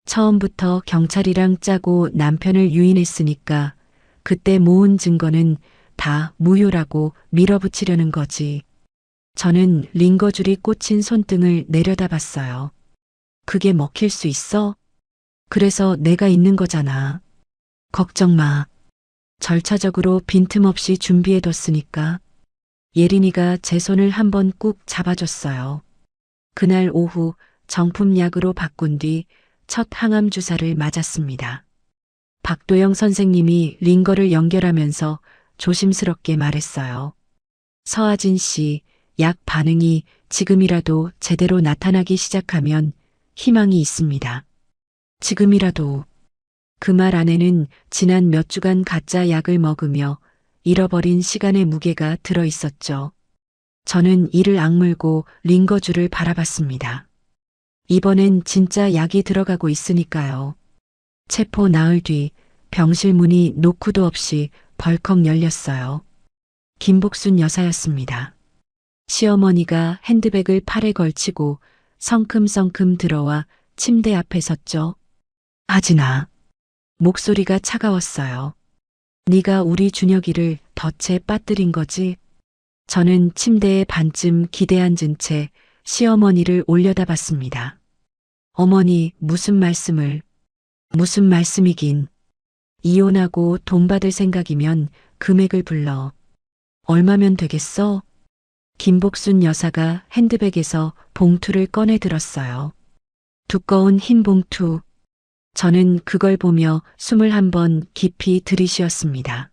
처음부터 경찰이랑 짜고 남편을 유인했으니까 그때 모은 증거는 다 무효라고 밀어붙이려는 거지. 저는 링거줄이 꽂힌 손등을 내려다봤어요. 그게 먹힐 수 있어? 그래서 내가 있는 거잖아. 걱정 마. 절차적으로 빈틈없이 준비해뒀으니까. 예린이가 제 손을 한번 꾹 잡아줬어요. 그날 오후 정품약으로 바꾼 뒤 첫 항암 주사를 맞았습니다. 박도영 선생님이 링거를 연결하면서 조심스럽게 말했어요. 서하진 씨, 약 반응이 지금이라도 제대로 나타나기 시작하면 희망이 있습니다. 지금이라도. 그 말 안에는 지난 몇 주간 가짜 약을 먹으며 잃어버린 시간의 무게가 들어 있었죠. 저는 이를 악물고 링거줄을 바라봤습니다. 이번엔 진짜 약이 들어가고 있으니까요. 체포 나흘 뒤 병실 문이 노크도 없이 벌컥 열렸어요. 김복순 여사였습니다. 시어머니가 핸드백을 팔에 걸치고 성큼성큼 들어와 침대 앞에 섰죠. 하진아. 목소리가 차가웠어요. 네가 우리 준혁이를 덫에 빠뜨린 거지? 저는 침대에 반쯤 기대 앉은 채 시어머니를 올려다봤습니다. 어머니, 무슨 말씀이긴. 이혼하고 돈 받을 생각이면 금액을 불러. 얼마면 되겠어? 김복순 여사가 핸드백에서 봉투를 꺼내 들었어요. 두꺼운 흰 봉투. 저는 그걸 보며 숨을 한번 깊이 들이쉬었습니다.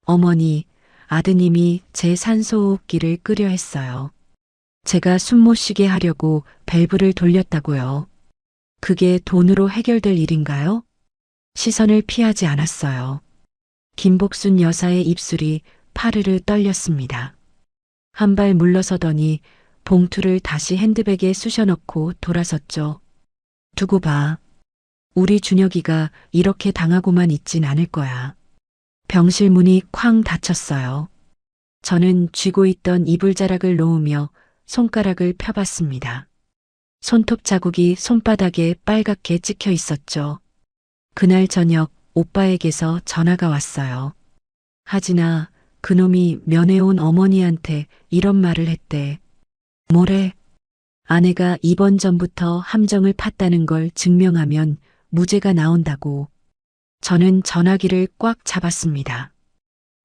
어머니, 아드님이 제 산소호흡기를 끄려 했어요. 제가 숨 못 쉬게 하려고 밸브를 돌렸다고요. 그게 돈으로 해결될 일인가요? 시선을 피하지 않았어요. 김복순 여사의 입술이 파르르 떨렸습니다. 한 발 물러서더니 봉투를 다시 핸드백에 쑤셔넣고 돌아섰죠. 두고 봐. 우리 준혁이가 이렇게 당하고만 있진 않을 거야. 병실 문이 쾅 닫혔어요. 저는 쥐고 있던 이불자락을 놓으며 손가락을 펴봤습니다. 손톱 자국이 손바닥에 빨갛게 찍혀 있었죠. 그날 저녁 오빠에게서 전화가 왔어요. 하진아, 그놈이 면회온 어머니한테 이런 말을 했대. 뭐래? 아내가 입원 전부터 함정을 팠다는 걸 증명하면 무죄가 나온다고. 저는 전화기를 꽉 잡았습니다.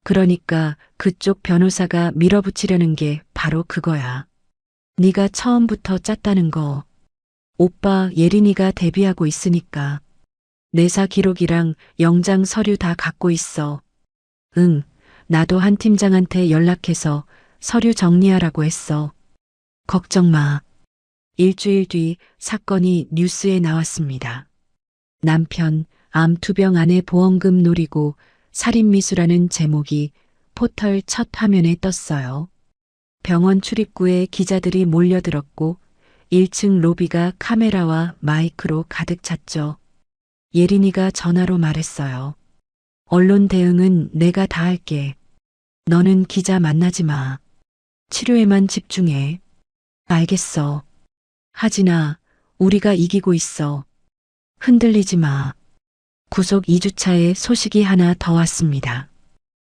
그러니까 그쪽 변호사가 밀어붙이려는 게 바로 그거야. 네가 처음부터 짰다는 거. 오빠 예린이가 데뷔하고 있으니까. 내사 기록이랑 영장 서류 다 갖고 있어. 응, 나도 한 팀장한테 연락해서 서류 정리하라고 했어. 걱정 마. 일주일 뒤 사건이 뉴스에 나왔습니다. 남편 암 투병 아내 보험금 노리고 살인미수라는 제목이 포털 첫 화면에 떴어요. 병원 출입구에 기자들이 몰려들었고 1층 로비가 카메라와 마이크로 가득 찼죠. 예린이가 전화로 말했어요. 언론 대응은 내가 다 할게. 너는 기자 만나지 마. 치료에만 집중해. 알겠어. 하진아, 우리가 이기고 있어. 흔들리지 마. 구속 2주차에 소식이 하나 더 왔습니다.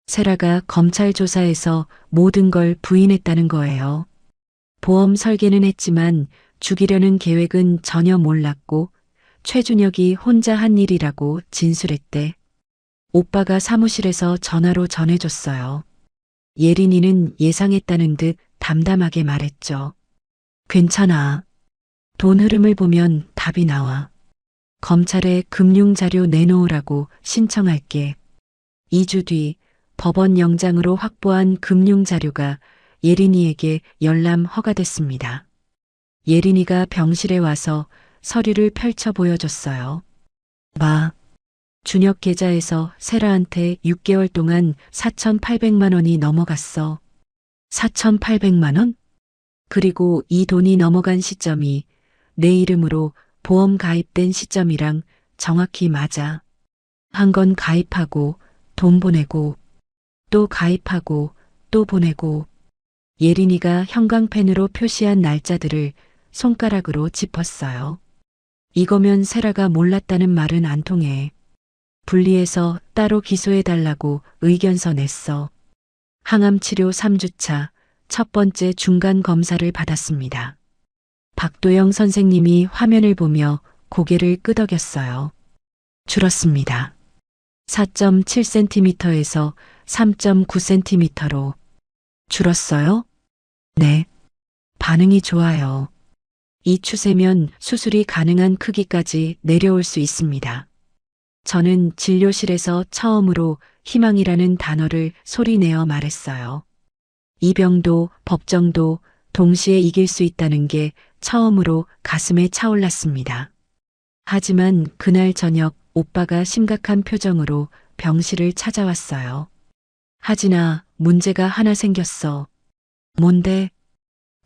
세라가 검찰 조사에서 모든 걸 부인했다는 거예요. 보험 설계는 했지만 죽이려는 계획은 전혀 몰랐고 최준혁이 혼자 한 일이라고 진술했대. 오빠가 사무실에서 전화로 전해줬어요. 예린이는 예상했다는 듯 담담하게 말했죠. 괜찮아. 돈 흐름을 보면 답이 나와. 검찰에 금융자료 내놓으라고 신청할게. 2주 뒤 법원 영장으로 확보한 금융자료가 예린이에게 열람 허가됐습니다. 예린이가 병실에 와서 서류를 펼쳐 보여줬어요. 마, 준혁 계좌에서 세라한테 6개월 동안 4,800만 원이 넘어갔어. 4,800만 원? 그리고 이 돈이 넘어간 시점이 내 이름으로 보험 가입된 시점이랑 정확히 맞아. 한 건 가입하고 돈 보내고 또 가입하고 또 보내고. 예린이가 형광펜으로 표시한 날짜들을 손가락으로 짚었어요. 이거면 세라가 몰랐다는 말은 안 통해. 분리해서 따로 기소해달라고 의견서 냈어. 항암치료 3주차 첫 번째 중간 검사를 받았습니다. 박도영 선생님이 화면을 보며 고개를 끄덕였어요. 줄었습니다. 4.7cm에서 3.9cm로. 줄었어요? 네. 반응이 좋아요. 이 추세면 수술이 가능한 크기까지 내려올 수 있습니다. 저는 진료실에서 처음으로 희망이라는 단어를 소리내어 말했어요. 이 병도 법정도 동시에 이길 수 있다는 게 처음으로 가슴에 차올랐습니다. 하지만 그날 저녁 오빠가 심각한 표정으로 병실을 찾아왔어요. 하진아, 문제가 하나 생겼어. 뭔데?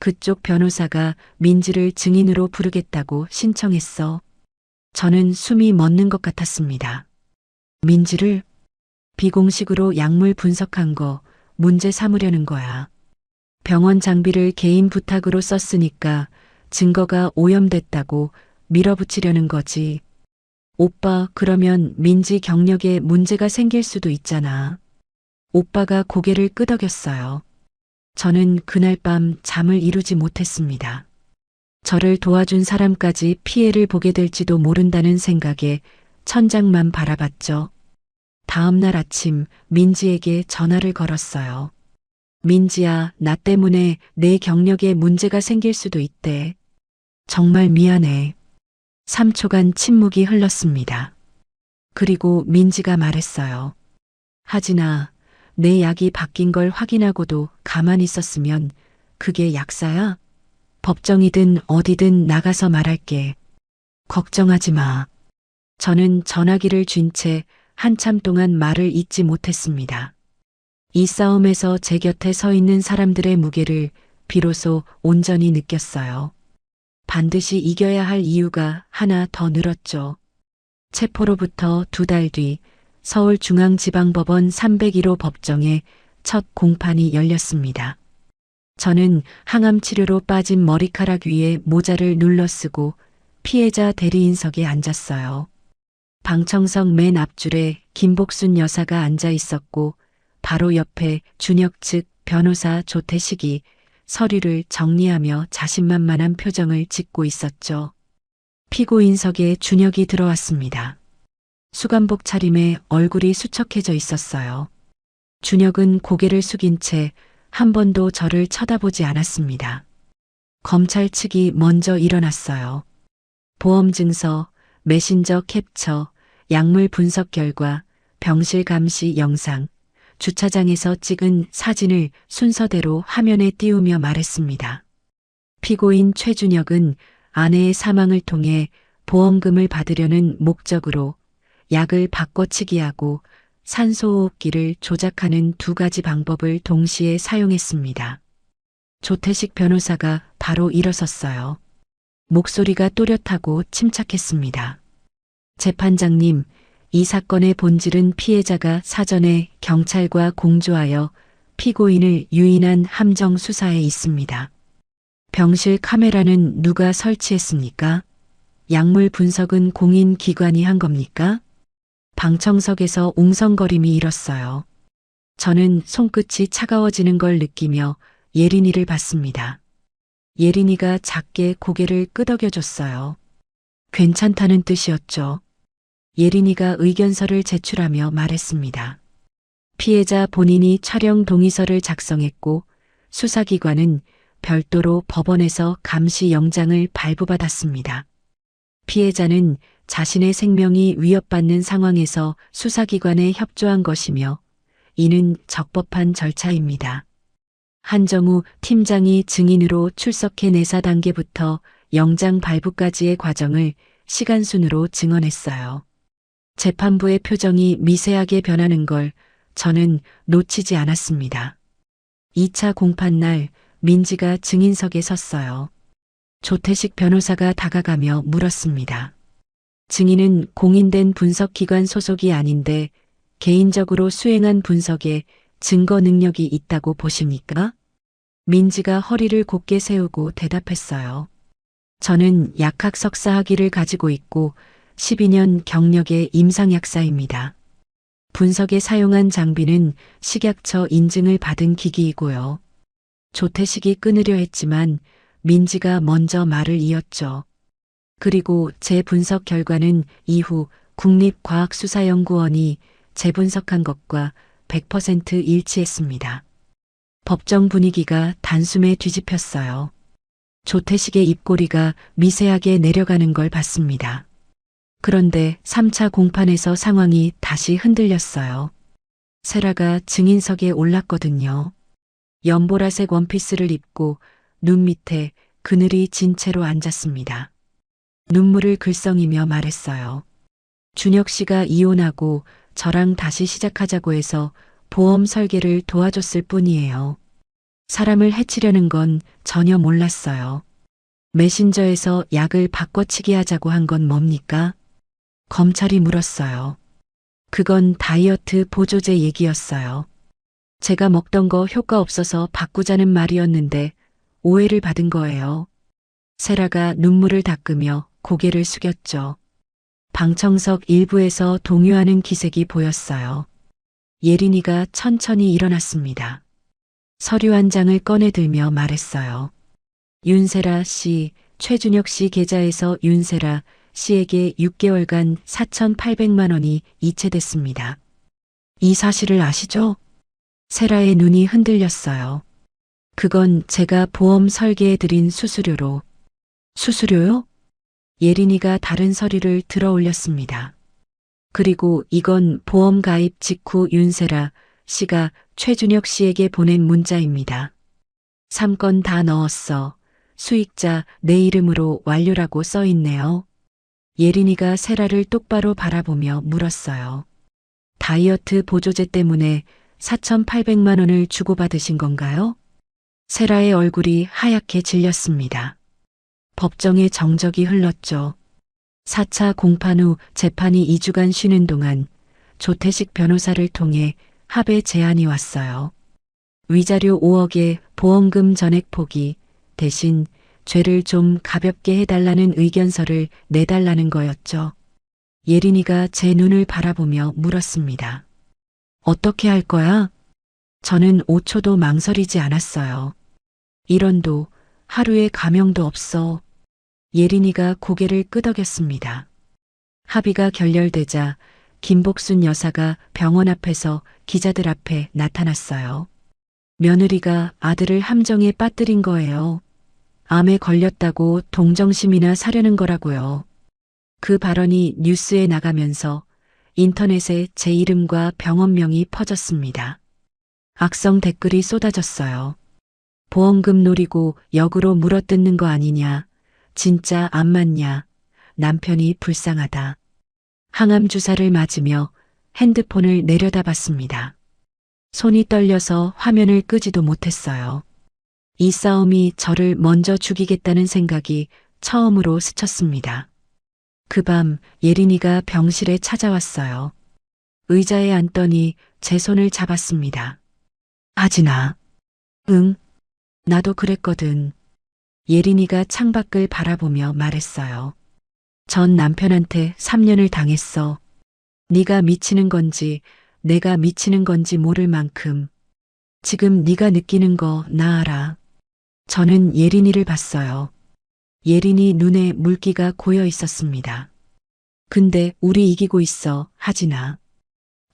그쪽 변호사가 민지를 증인으로 부르겠다고 신청했어. 저는 숨이 멎는 것 같았습니다. 민지를? 비공식으로 약물 분석한 거 문제 삼으려는 거야. 병원 장비를 개인 부탁으로 썼으니까 증거가 오염됐다고 밀어붙이려는 거지. 오빠, 그러면 민지 경력에 문제가 생길 수도 있잖아. 오빠가 고개를 끄덕였어요. 저는 그날 밤 잠을 이루지 못했습니다. 저를 도와준 사람까지 피해를 보게 될지도 모른다는 생각에 천장만 바라봤죠. 다음 날 아침 민지에게 전화를 걸었어요. 민지야, 나 때문에 내 경력에 문제가 생길 수도 있대. 정말 미안해. 3초간 침묵이 흘렀습니다. 그리고 민지가 말했어요. 하진아, 내 약이 바뀐 걸 확인하고도 가만히 있었으면 그게 약사야? 법정이든 어디든 나가서 말할게. 걱정하지 마. 저는 전화기를 쥔 채 한참 동안 말을 잇지 못했습니다. 이 싸움에서 제 곁에 서 있는 사람들의 무게를 비로소 온전히 느꼈어요. 반드시 이겨야 할 이유가 하나 더 늘었죠. 체포로부터 2달 뒤 서울중앙지방법원 301호 법정에 첫 공판이 열렸습니다. 저는 항암치료로 빠진 머리카락 위에 모자를 눌러쓰고 피해자 대리인석에 앉았어요. 방청석 맨 앞줄에 김복순 여사가 앉아 있었고 바로 옆에 준혁 측 변호사 조태식이 서류를 정리하며 자신만만한 표정을 짓고 있었죠. 피고인석에 준혁이 들어왔습니다. 수감복 차림에 얼굴이 수척해져 있었어요. 준혁은 고개를 숙인 채 한 번도 저를 쳐다보지 않았습니다. 검찰 측이 먼저 일어났어요. 보험증서, 메신저 캡처, 약물 분석 결과, 병실 감시 영상, 주차장에서 찍은 사진을 순서대로 화면에 띄우며 말했습니다. 피고인 최준혁은 아내의 사망을 통해 보험금을 받으려는 목적으로 약을 바꿔치기하고 산소호흡기를 조작하는 두 가지 방법을 동시에 사용했습니다. 조태식 변호사가 바로 일어섰어요. 목소리가 또렷하고 침착했습니다. 재판장님, 이 사건의 본질은 피해자가 사전에 경찰과 공조하여 피고인을 유인한 함정 수사에 있습니다. 병실 카메라는 누가 설치했습니까? 약물 분석은 공인기관이 한 겁니까? 방청석에서 웅성거림이 일었어요. 저는 손끝이 차가워지는 걸 느끼며 예린이를 봤습니다. 예린이가 작게 고개를 끄덕여줬어요. 괜찮다는 뜻이었죠. 예린이가 의견서를 제출하며 말했습니다. 피해자 본인이 촬영 동의서를 작성했고 수사기관은 별도로 법원에서 감시 영장을 발부받았습니다. 피해자는 자신의 생명이 위협받는 상황에서 수사기관에 협조한 것이며 이는 적법한 절차입니다. 한정우 팀장이 증인으로 출석해 내사 단계부터 영장 발부까지의 과정을 시간순으로 증언했어요. 재판부의 표정이 미세하게 변하는 걸 저는 놓치지 않았습니다. 2차 공판날 민지가 증인석에 섰어요. 조태식 변호사가 다가가며 물었습니다. 증인은 공인된 분석기관 소속이 아닌데 개인적으로 수행한 분석에 증거 능력이 있다고 보십니까? 민지가 허리를 곧게 세우고 대답했어요. 저는 약학 석사 학위를 가지고 있고 12년 경력의 임상약사입니다. 분석에 사용한 장비는 식약처 인증을 받은 기기이고요. 조태식이 끊으려 했지만 민지가 먼저 말을 이었죠. 그리고 제 분석 결과는 이후 국립과학수사연구원이 재분석한 것과 100% 일치했습니다. 법정 분위기가 단숨에 뒤집혔어요. 조태식의 입꼬리가 미세하게 내려가는 걸 봤습니다. 그런데 3차 공판에서 상황이 다시 흔들렸어요. 세라가 증인석에 올랐거든요. 연보라색 원피스를 입고 눈 밑에 그늘이 진 채로 앉았습니다. 눈물을 글썽이며 말했어요. 준혁 씨가 이혼하고 저랑 다시 시작하자고 해서 보험 설계를 도와줬을 뿐이에요. 사람을 해치려는 건 전혀 몰랐어요. 메신저에서 약을 바꿔치기 하자고 한 건 뭡니까? 검찰이 물었어요. 그건 다이어트 보조제 얘기였어요. 제가 먹던 거 효과 없어서 바꾸자는 말이었는데 오해를 받은 거예요. 세라가 눈물을 닦으며 고개를 숙였죠. 방청석 일부에서 동요하는 기색이 보였어요. 예린이가 천천히 일어났습니다. 서류 한 장을 꺼내들며 말했어요. 윤세라 씨, 최준혁 씨 계좌에서 윤세라 씨에게 6개월간 4,800만 원이 이체됐습니다. 이 사실을 아시죠? 세라의 눈이 흔들렸어요. 그건 제가 보험 설계해 드린 수수료로. 수수료요? 예린이가 다른 서류를 들어 올렸습니다. 그리고 이건 보험 가입 직후 윤세라 씨가 최준혁 씨에게 보낸 문자입니다. 3건 다 넣었어. 수익자 내 이름으로 완료라고 써 있네요. 예린이가 세라를 똑바로 바라보며 물었어요. 다이어트 보조제 때문에 4,800만 원을 주고받으신 건가요? 세라의 얼굴이 하얗게 질렸습니다. 법정에 정적이 흘렀죠. 4차 공판 후 재판이 2주간 쉬는 동안 조태식 변호사를 통해 합의 제안이 왔어요. 위자료 5억에 보험금 전액 포기 대신 죄를 좀 가볍게 해달라는 의견서를 내달라는 거였죠. 예린이가 제 눈을 바라보며 물었습니다. 어떻게 할 거야? 저는 5초도 망설이지 않았어요. 1원도 하루에 가명도 없어. 예린이가 고개를 끄덕였습니다. 합의가 결렬되자 김복순 여사가 병원 앞에서 기자들 앞에 나타났어요. 며느리가 아들을 함정에 빠뜨린 거예요. 암에 걸렸다고 동정심이나 사려는 거라고요. 그 발언이 뉴스에 나가면서 인터넷에 제 이름과 병원명이 퍼졌습니다. 악성 댓글이 쏟아졌어요. 보험금 노리고 역으로 물어뜯는 거 아니냐. 진짜 안 맞냐. 남편이 불쌍하다. 항암 주사를 맞으며 핸드폰을 내려다봤습니다. 손이 떨려서 화면을 끄지도 못했어요. 이 싸움이 저를 먼저 죽이겠다는 생각이 처음으로 스쳤습니다. 그 밤 예린이가 병실에 찾아왔어요. 의자에 앉더니 제 손을 잡았습니다. 하진아. 응, 나도 그랬거든. 예린이가 창밖을 바라보며 말했어요. 전 남편한테 3년을 당했어. 네가 미치는 건지 내가 미치는 건지 모를 만큼. 지금 네가 느끼는 거 나 알아. 저는 예린이를 봤어요. 예린이 눈에 물기가 고여 있었습니다. 근데 우리 이기고 있어, 하진아.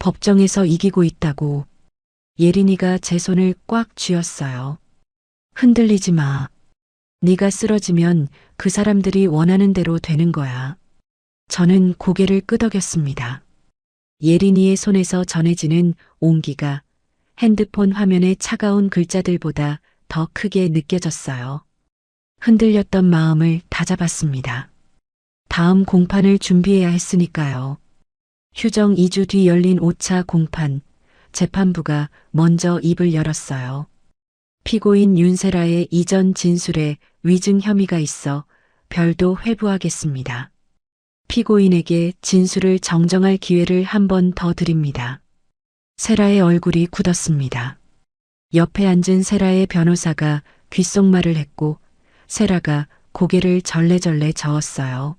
법정에서 이기고 있다고. 예린이가 제 손을 꽉 쥐었어요. 흔들리지 마. 네가 쓰러지면 그 사람들이 원하는 대로 되는 거야. 저는 고개를 끄덕였습니다. 예린이의 손에서 전해지는 온기가 핸드폰 화면의 차가운 글자들보다 더 크게 느껴졌어요. 흔들렸던 마음을 다잡았습니다. 다음 공판을 준비해야 했으니까요. 휴정 2주 뒤 열린 5차 공판, 재판부가 먼저 입을 열었어요. 피고인 윤세라의 이전 진술에 위증 혐의가 있어 별도 회부하겠습니다. 피고인에게 진술을 정정할 기회를 한 번 더 드립니다. 세라의 얼굴이 굳었습니다. 옆에 앉은 세라의 변호사가 귓속말을 했고 세라가 고개를 절레절레 저었어요.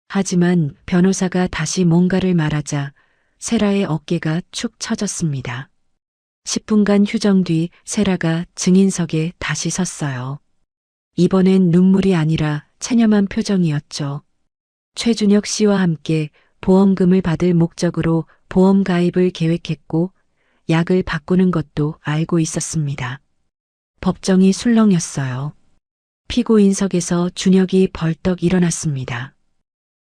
하지만 변호사가 다시 뭔가를 말하자 세라의 어깨가 축 처졌습니다. 10분간 휴정 뒤 세라가 증인석에 다시 섰어요. 이번엔 눈물이 아니라 체념한 표정이었죠. 최준혁 씨와 함께 보험금을 받을 목적으로 보험 가입을 계획했고 약을 바꾸는 것도 알고 있었습니다. 법정이 술렁였어요. 피고인석에서 준혁이 벌떡 일어났습니다.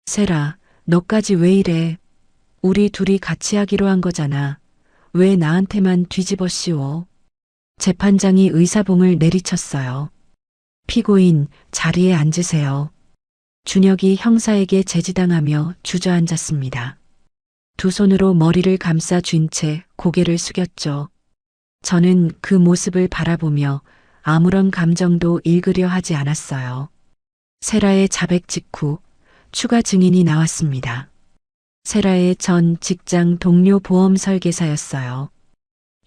세라, 너까지 왜 이래? 우리 둘이 같이 하기로 한 거잖아. 왜 나한테만 뒤집어 씌워? 재판장이 의사봉을 내리쳤어요. 피고인, 자리에 앉으세요. 준혁이 형사에게 제지당하며 주저앉았습니다. 두 손으로 머리를 감싸 쥔 채 고개를 숙였죠. 저는 그 모습을 바라보며 아무런 감정도 읽으려 하지 않았어요. 세라의 자백 직후 추가 증인이 나왔습니다. 세라의 전 직장 동료 보험 설계사였어요.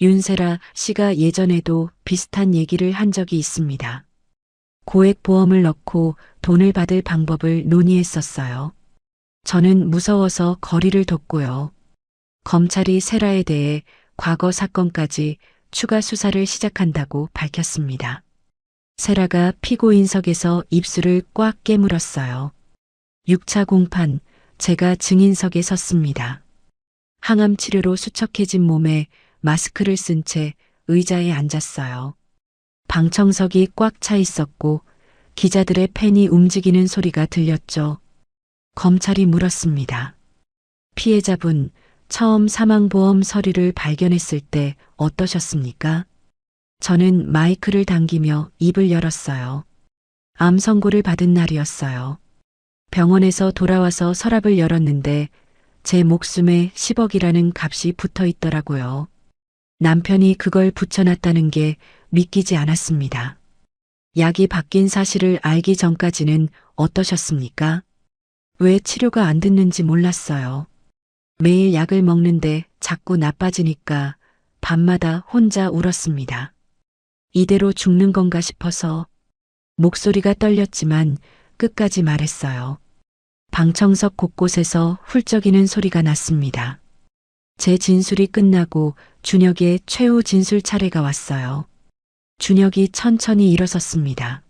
윤세라 씨가 예전에도 비슷한 얘기를 한 적이 있습니다. 고액 보험을 넣고 돈을 받을 방법을 논의했었어요. 저는 무서워서 거리를 뒀고요. 검찰이 세라에 대해 과거 사건까지 추가 수사를 시작한다고 밝혔습니다. 세라가 피고인석에서 입술을 꽉 깨물었어요. 6차 공판, 제가 증인석에 섰습니다. 항암 치료로 수척해진 몸에 마스크를 쓴 채 의자에 앉았어요. 방청석이 꽉 차 있었고 기자들의 펜이 움직이는 소리가 들렸죠. 검찰이 물었습니다. 피해자분, 처음 사망보험 서류를 발견했을 때 어떠셨습니까? 저는 마이크를 당기며 입을 열었어요. 암 선고를 받은 날이었어요. 병원에서 돌아와서 서랍을 열었는데 제 목숨에 10억이라는 값이 붙어 있더라고요. 남편이 그걸 붙여놨다는 게 믿기지 않았습니다. 약이 바뀐 사실을 알기 전까지는 어떠셨습니까? 왜 치료가 안 듣는지 몰랐어요. 매일 약을 먹는데 자꾸 나빠지니까 밤마다 혼자 울었습니다. 이대로 죽는 건가 싶어서 목소리가 떨렸지만 끝까지 말했어요. 방청석 곳곳에서 훌쩍이는 소리가 났습니다. 제 진술이 끝나고 준혁의 최후 진술 차례가 왔어요. 준혁이 천천히 일어섰습니다.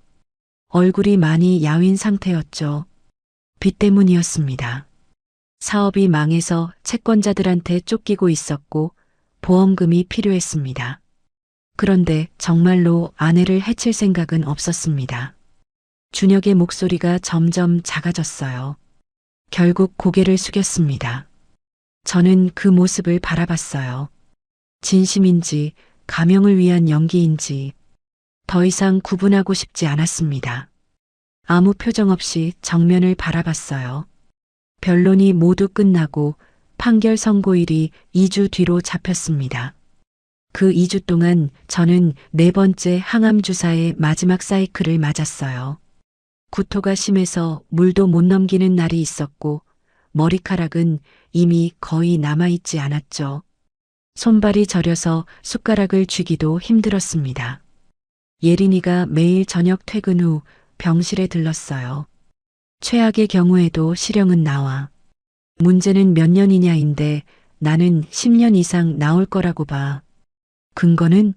얼굴이 많이 야윈 상태였죠. 빚 때문이었습니다. 사업이 망해서 채권자들한테 쫓기고 있었고 보험금이 필요했습니다. 그런데 정말로 아내를 해칠 생각은 없었습니다. 준혁의 목소리가 점점 작아졌어요. 결국 고개를 숙였습니다. 저는 그 모습을 바라봤어요. 진심인지 가명을 위한 연기인지 더 이상 구분하고 싶지 않았습니다. 아무 표정 없이 정면을 바라봤어요. 변론이 모두 끝나고 판결 선고일이 2주 뒤로 잡혔습니다. 그 2주 동안 저는 4번째 항암 주사의 마지막 사이클을 맞았어요. 구토가 심해서 물도 못 넘기는 날이 있었고 머리카락은 이미 거의 남아있지 않았죠. 손발이 저려서 숟가락을 쥐기도 힘들었습니다. 예린이가 매일 저녁 퇴근 후 병실에 들렀어요. 최악의 경우에도 실형은 나와. 문제는 몇 년이냐인데 나는 10년 이상 나올 거라고 봐. 근거는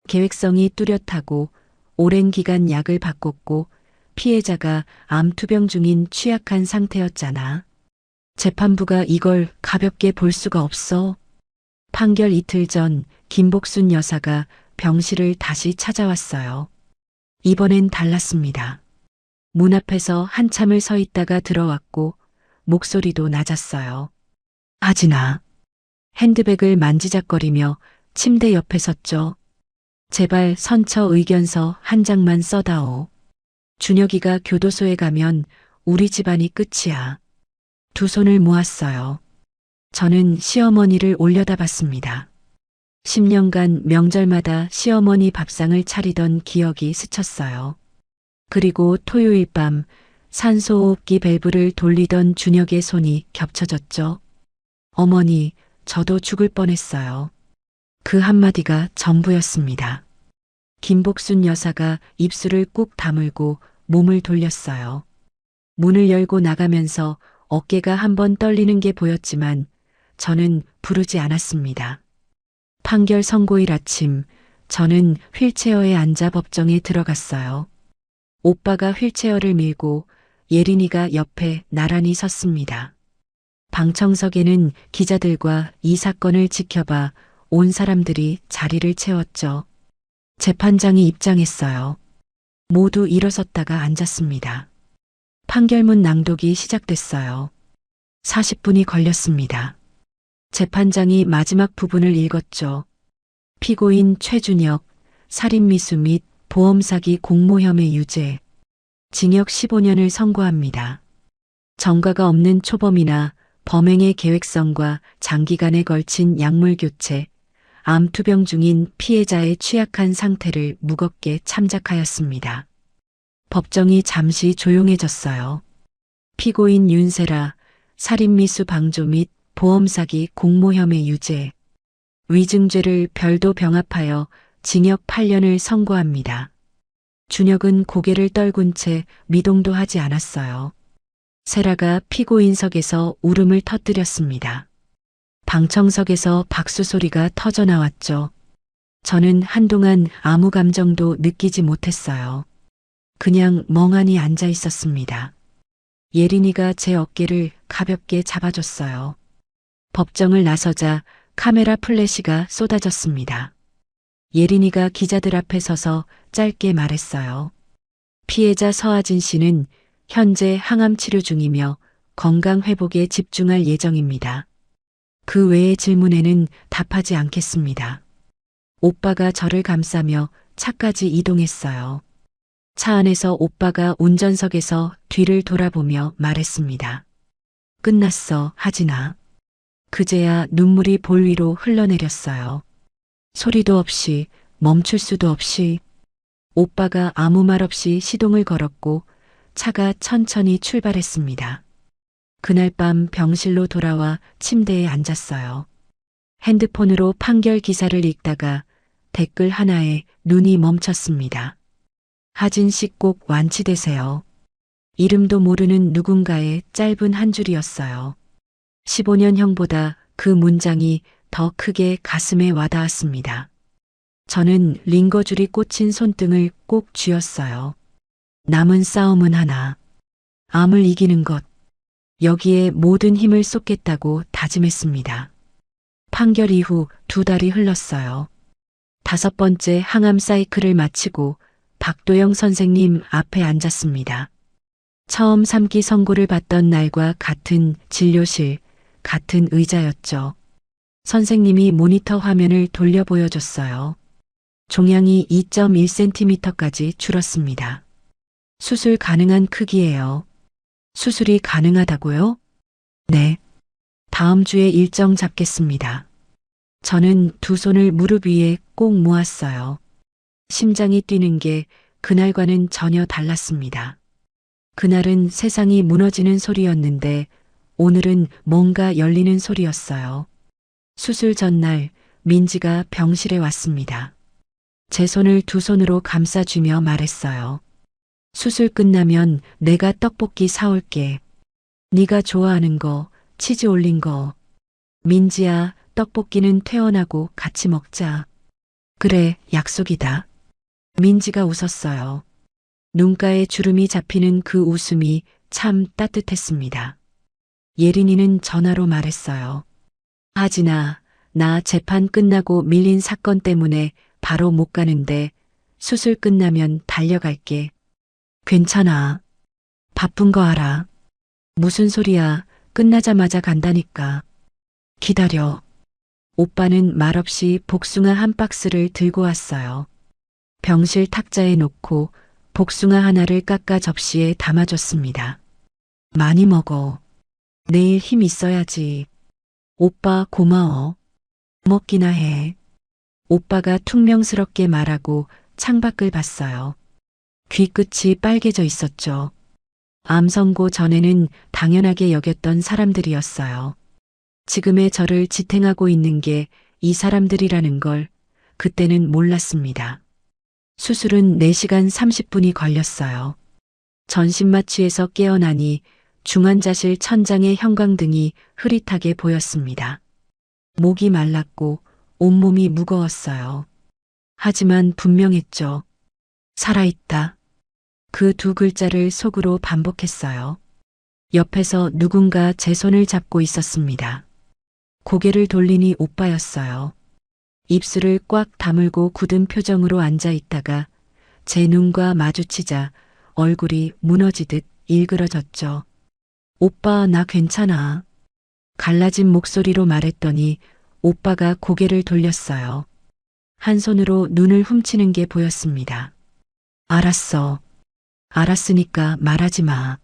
계획성이 뚜렷하고 오랜 기간 약을 바꿨고 피해자가 암투병 중인 취약한 상태였잖아. 재판부가 이걸 가볍게 볼 수가 없어. 판결 이틀 전 김복순 여사가 병실을 다시 찾아왔어요. 이번엔 달랐습니다. 문 앞에서 한참을 서 있다가 들어왔고 목소리도 낮았어요. 하진아. 핸드백을 만지작거리며 침대 옆에 섰죠. 제발 선처 의견서 한 장만 써다오. 준혁이가 교도소에 가면 우리 집안이 끝이야. 두 손을 모았어요. 저는 시어머니를 올려다봤습니다. 10년간 명절마다 시어머니 밥상을 차리던 기억이 스쳤어요. 그리고 토요일 밤 산소호흡기 밸브를 돌리던 준혁의 손이 겹쳐졌죠. 어머니, 저도 죽을 뻔했어요. 그 한마디가 전부였습니다. 김복순 여사가 입술을 꾹 다물고 몸을 돌렸어요. 문을 열고 나가면서 어깨가 한번 떨리는 게 보였지만 저는 부르지 않았습니다. 판결 선고일 아침, 저는 휠체어에 앉아 법정에 들어갔어요. 오빠가 휠체어를 밀고 예린이가 옆에 나란히 섰습니다. 방청석에는 기자들과 이 사건을 지켜봐 온 사람들이 자리를 채웠죠. 재판장이 입장했어요. 모두 일어섰다가 앉았습니다. 판결문 낭독이 시작됐어요. 40분이 걸렸습니다. 재판장이 마지막 부분을 읽었죠. 피고인 최준혁, 살인미수 및 보험사기 공모혐의 유죄, 징역 15년을 선고합니다. 전과가 없는 초범이나 범행의 계획성과 장기간에 걸친 약물 교체, 암투병 중인 피해자의 취약한 상태를 무겁게 참작하였습니다. 법정이 잠시 조용해졌어요. 피고인 윤세라, 살인미수 방조 및 보험사기 공모혐의 유죄, 위증죄를 별도 병합하여 징역 8년을 선고합니다. 준혁은 고개를 떨군 채 미동도 하지 않았어요. 세라가 피고인석에서 울음을 터뜨렸습니다. 방청석에서 박수 소리가 터져 나왔죠. 저는 한동안 아무 감정도 느끼지 못했어요. 그냥 멍하니 앉아 있었습니다. 예린이가 제 어깨를 가볍게 잡아줬어요. 법정을 나서자 카메라 플래시가 쏟아졌습니다. 예린이가 기자들 앞에 서서 짧게 말했어요. 피해자 서아진 씨는 현재 항암 치료 중이며 건강 회복에 집중할 예정입니다. 그 외의 질문에는 답하지 않겠습니다. 오빠가 저를 감싸며 차까지 이동했어요. 차 안에서 오빠가 운전석에서 뒤를 돌아보며 말했습니다. 끝났어, 하진아. 그제야 눈물이 볼 위로 흘러내렸어요. 소리도 없이 멈출 수도 없이 오빠가 아무 말 없이 시동을 걸었고 차가 천천히 출발했습니다. 그날 밤 병실로 돌아와 침대에 앉았어요. 핸드폰으로 판결 기사를 읽다가 댓글 하나에 눈이 멈췄습니다. 하진 씨 꼭 완치되세요. 이름도 모르는 누군가의 짧은 한 줄이었어요. 15년형보다 그 문장이 더 크게 가슴에 와닿았습니다. 저는 링거줄이 꽂힌 손등을 꼭 쥐었어요. 남은 싸움은 하나. 암을 이기는 것. 여기에 모든 힘을 쏟겠다고 다짐했습니다. 판결 이후 2달이 흘렀어요. 5번째 항암 사이클을 마치고 박도영 선생님 앞에 앉았습니다. 처음 3기 선고를 받던 날과 같은 진료실, 같은 의자였죠. 선생님이 모니터 화면을 돌려 보여줬어요. 종양이 2.1cm까지 줄었습니다. 수술 가능한 크기예요. 수술이 가능하다고요? 네. 다음 주에 일정 잡겠습니다. 저는 두 손을 무릎 위에 꼭 모았어요. 심장이 뛰는 게 그날과는 전혀 달랐습니다. 그날은 세상이 무너지는 소리였는데 오늘은 뭔가 열리는 소리였어요. 수술 전날 민지가 병실에 왔습니다. 제 손을 두 손으로 감싸주며 말했어요. 수술 끝나면 내가 떡볶이 사올게. 네가 좋아하는 거, 치즈 올린 거. 민지야, 떡볶이는 퇴원하고 같이 먹자. 그래, 약속이다. 민지가 웃었어요. 눈가에 주름이 잡히는 그 웃음이 참 따뜻했습니다. 예린이는 전화로 말했어요. 하진아, 나 재판 끝나고 밀린 사건 때문에 바로 못 가는데 수술 끝나면 달려갈게. 괜찮아. 바쁜 거 알아. 무슨 소리야. 끝나자마자 간다니까. 기다려. 오빠는 말없이 복숭아 한 박스를 들고 왔어요. 병실 탁자에 놓고 복숭아 하나를 깎아 접시에 담아줬습니다. 많이 먹어. 내일 힘 있어야지. 오빠 고마워. 먹기나 해. 오빠가 퉁명스럽게 말하고 창밖을 봤어요. 귀끝이 빨개져 있었죠. 암 선고 전에는 당연하게 여겼던 사람들이었어요. 지금의 저를 지탱하고 있는 게 이 사람들이라는 걸 그때는 몰랐습니다. 수술은 4시간 30분이 걸렸어요. 전신마취에서 깨어나니 중환자실 천장의 형광등이 흐릿하게 보였습니다. 목이 말랐고 온몸이 무거웠어요. 하지만 분명했죠. 살아있다. 그 두 글자를 속으로 반복했어요. 옆에서 누군가 제 손을 잡고 있었습니다. 고개를 돌리니 오빠였어요. 입술을 꽉 다물고 굳은 표정으로 앉아 있다가 제 눈과 마주치자 얼굴이 무너지듯 일그러졌죠. 오빠, 나 괜찮아. 갈라진 목소리로 말했더니 오빠가 고개를 돌렸어요. 한 손으로 눈을 훔치는 게 보였습니다. 알았어. 알았으니까 말하지 마.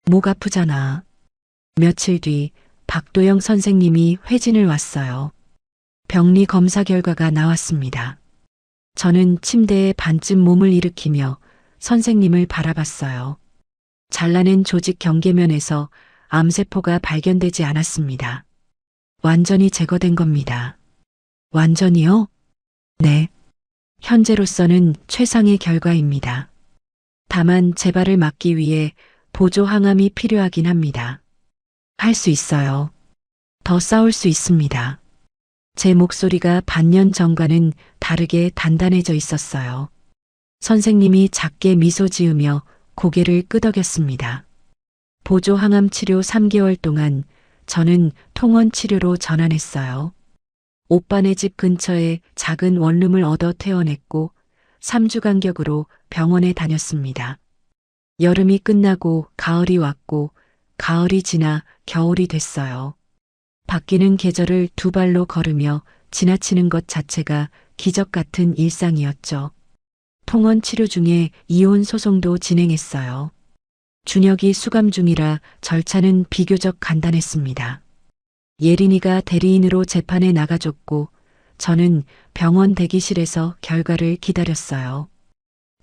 목 아프잖아. 며칠 뒤 박도영 선생님이 회진을 왔어요. 병리 검사 결과가 나왔습니다. 저는 침대에 반쯤 몸을 일으키며 선생님을 바라봤어요. 잘라낸 조직 경계면에서 암세포가 발견되지 않았습니다. 완전히 제거된 겁니다. 완전히요? 네. 현재로서는 최상의 결과입니다. 다만 재발을 막기 위해 보조 항암이 필요하긴 합니다. 할 수 있어요. 더 싸울 수 있습니다. 제 목소리가 반년 전과는 다르게 단단해져 있었어요. 선생님이 작게 미소 지으며 고개를 끄덕였습니다. 보조 항암 치료 3개월 동안 저는 통원 치료로 전환했어요. 오빠네 집 근처에 작은 원룸을 얻어 퇴원했고 3주 간격으로 병원에 다녔습니다. 여름이 끝나고 가을이 왔고 가을이 지나 겨울이 됐어요. 바뀌는 계절을 두 발로 걸으며 지나치는 것 자체가 기적 같은 일상이었죠. 통원 치료 중에 이혼 소송도 진행했어요. 준혁이 수감 중이라 절차는 비교적 간단했습니다. 예린이가 대리인으로 재판에 나가줬고 저는 병원 대기실에서 결과를 기다렸어요.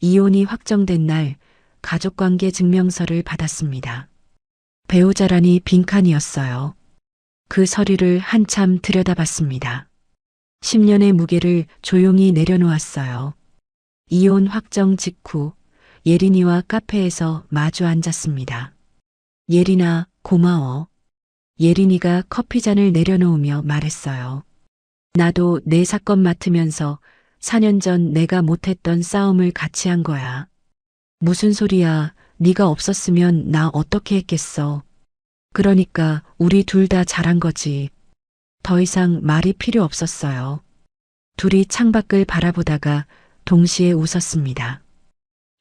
이혼이 확정된 날 가족관계 증명서를 받았습니다. 배우자란이 빈칸이었어요. 그 서류를 한참 들여다봤습니다. 10년의 무게를 조용히 내려놓았어요. 이혼 확정 직후 예린이와 카페에서 마주 앉았습니다. 예린아, 고마워. 예린이가 커피잔을 내려놓으며 말했어요. 나도 내 사건 맡으면서 4년 전 내가 못했던 싸움을 같이 한 거야. 무슨 소리야. 네가 없었으면 나 어떻게 했겠어. 그러니까 우리 둘 다 잘한 거지. 더 이상 말이 필요 없었어요. 둘이 창밖을 바라보다가 동시에 웃었습니다.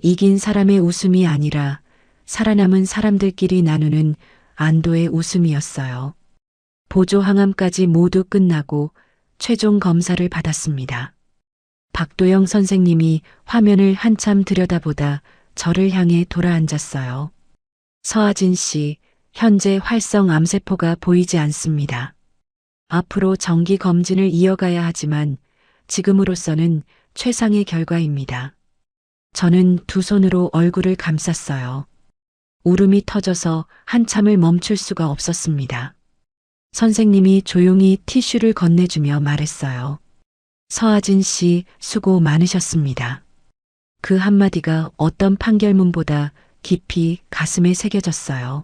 이긴 사람의 웃음이 아니라 살아남은 사람들끼리 나누는 안도의 웃음이었어요. 보조 항암까지 모두 끝나고 최종 검사를 받았습니다. 박도영 선생님이 화면을 한참 들여다보다 저를 향해 돌아앉았어요. 서아진 씨, 현재 활성 암세포가 보이지 않습니다. 앞으로 정기 검진을 이어가야 하지만 지금으로서는 최상의 결과입니다. 저는 두 손으로 얼굴을 감쌌어요. 울음이 터져서 한참을 멈출 수가 없었습니다. 선생님이 조용히 티슈를 건네주며 말했어요. 서아진 씨, 수고 많으셨습니다. 그 한마디가 어떤 판결문보다 깊이 가슴에 새겨졌어요.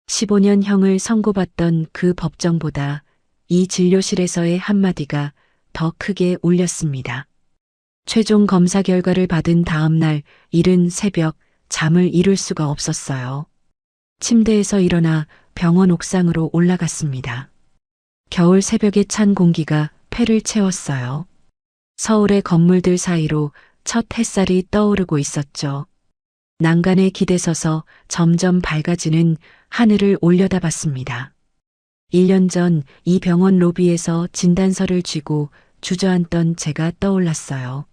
15년형을 선고받던 그 법정보다 이 진료실에서의 한마디가 더 크게 울렸습니다. 최종 검사 결과를 받은 다음 날 이른 새벽 잠을 이룰 수가 없었어요. 침대에서 일어나 병원 옥상으로 올라갔습니다. 겨울 새벽의 찬 공기가 폐를 채웠어요. 서울의 건물들 사이로 첫 햇살이 떠오르고 있었죠. 난간에 기대서서 점점 밝아지는 하늘을 올려다봤습니다. 1년 전 이 병원 로비에서 진단서를 쥐고 주저앉던 제가 떠올랐어요.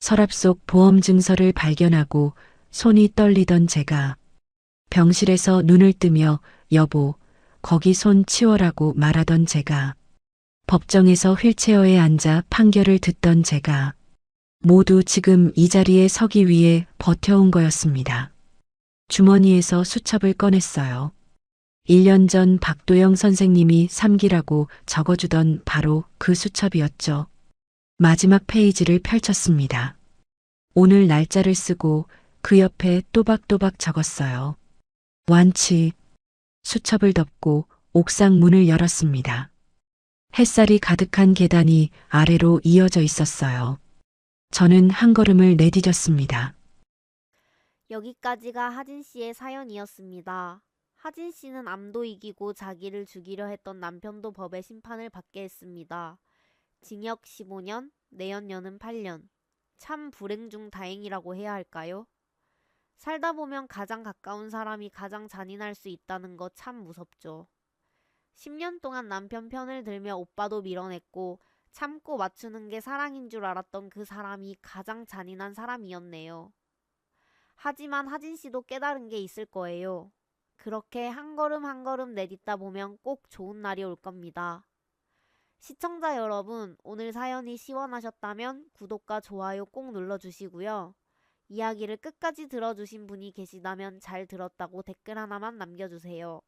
서랍 속 보험 증서를 발견하고 손이 떨리던 제가 병실에서 눈을 뜨며 여보, 거기 손 치워라고 말하던 제가 법정에서 휠체어에 앉아 판결을 듣던 제가 모두 지금 이 자리에 서기 위해 버텨온 거였습니다. 주머니에서 수첩을 꺼냈어요. 1년 전 박도영 선생님이 3기라고 적어주던 바로 그 수첩이었죠. 마지막 페이지를 펼쳤습니다. 오늘 날짜를 쓰고 그 옆에 또박또박 적었어요. 완치. 수첩을 덮고 옥상 문을 열었습니다. 햇살이 가득한 계단이 아래로 이어져 있었어요. 저는 한 걸음을 내디뎠습니다. 여기까지가 하진 씨의 사연이었습니다. 하진 씨는 암도 이기고 자기를 죽이려 했던 남편도 법의 심판을 받게 했습니다. 징역 15년, 내연녀는 8년. 참 불행 중 다행이라고 해야 할까요? 살다 보면 가장 가까운 사람이 가장 잔인할 수 있다는 거 참 무섭죠. 10년 동안 남편 편을 들며 오빠도 밀어냈고 참고 맞추는 게 사랑인 줄 알았던 그 사람이 가장 잔인한 사람이었네요. 하지만 하진 씨도 깨달은 게 있을 거예요. 그렇게 한 걸음 한 걸음 내딛다 보면 꼭 좋은 날이 올 겁니다. 시청자 여러분, 오늘 사연이 시원하셨다면 구독과 좋아요 꼭 눌러주시고요. 이야기를 끝까지 들어주신 분이 계시다면 잘 들었다고 댓글 하나만 남겨주세요.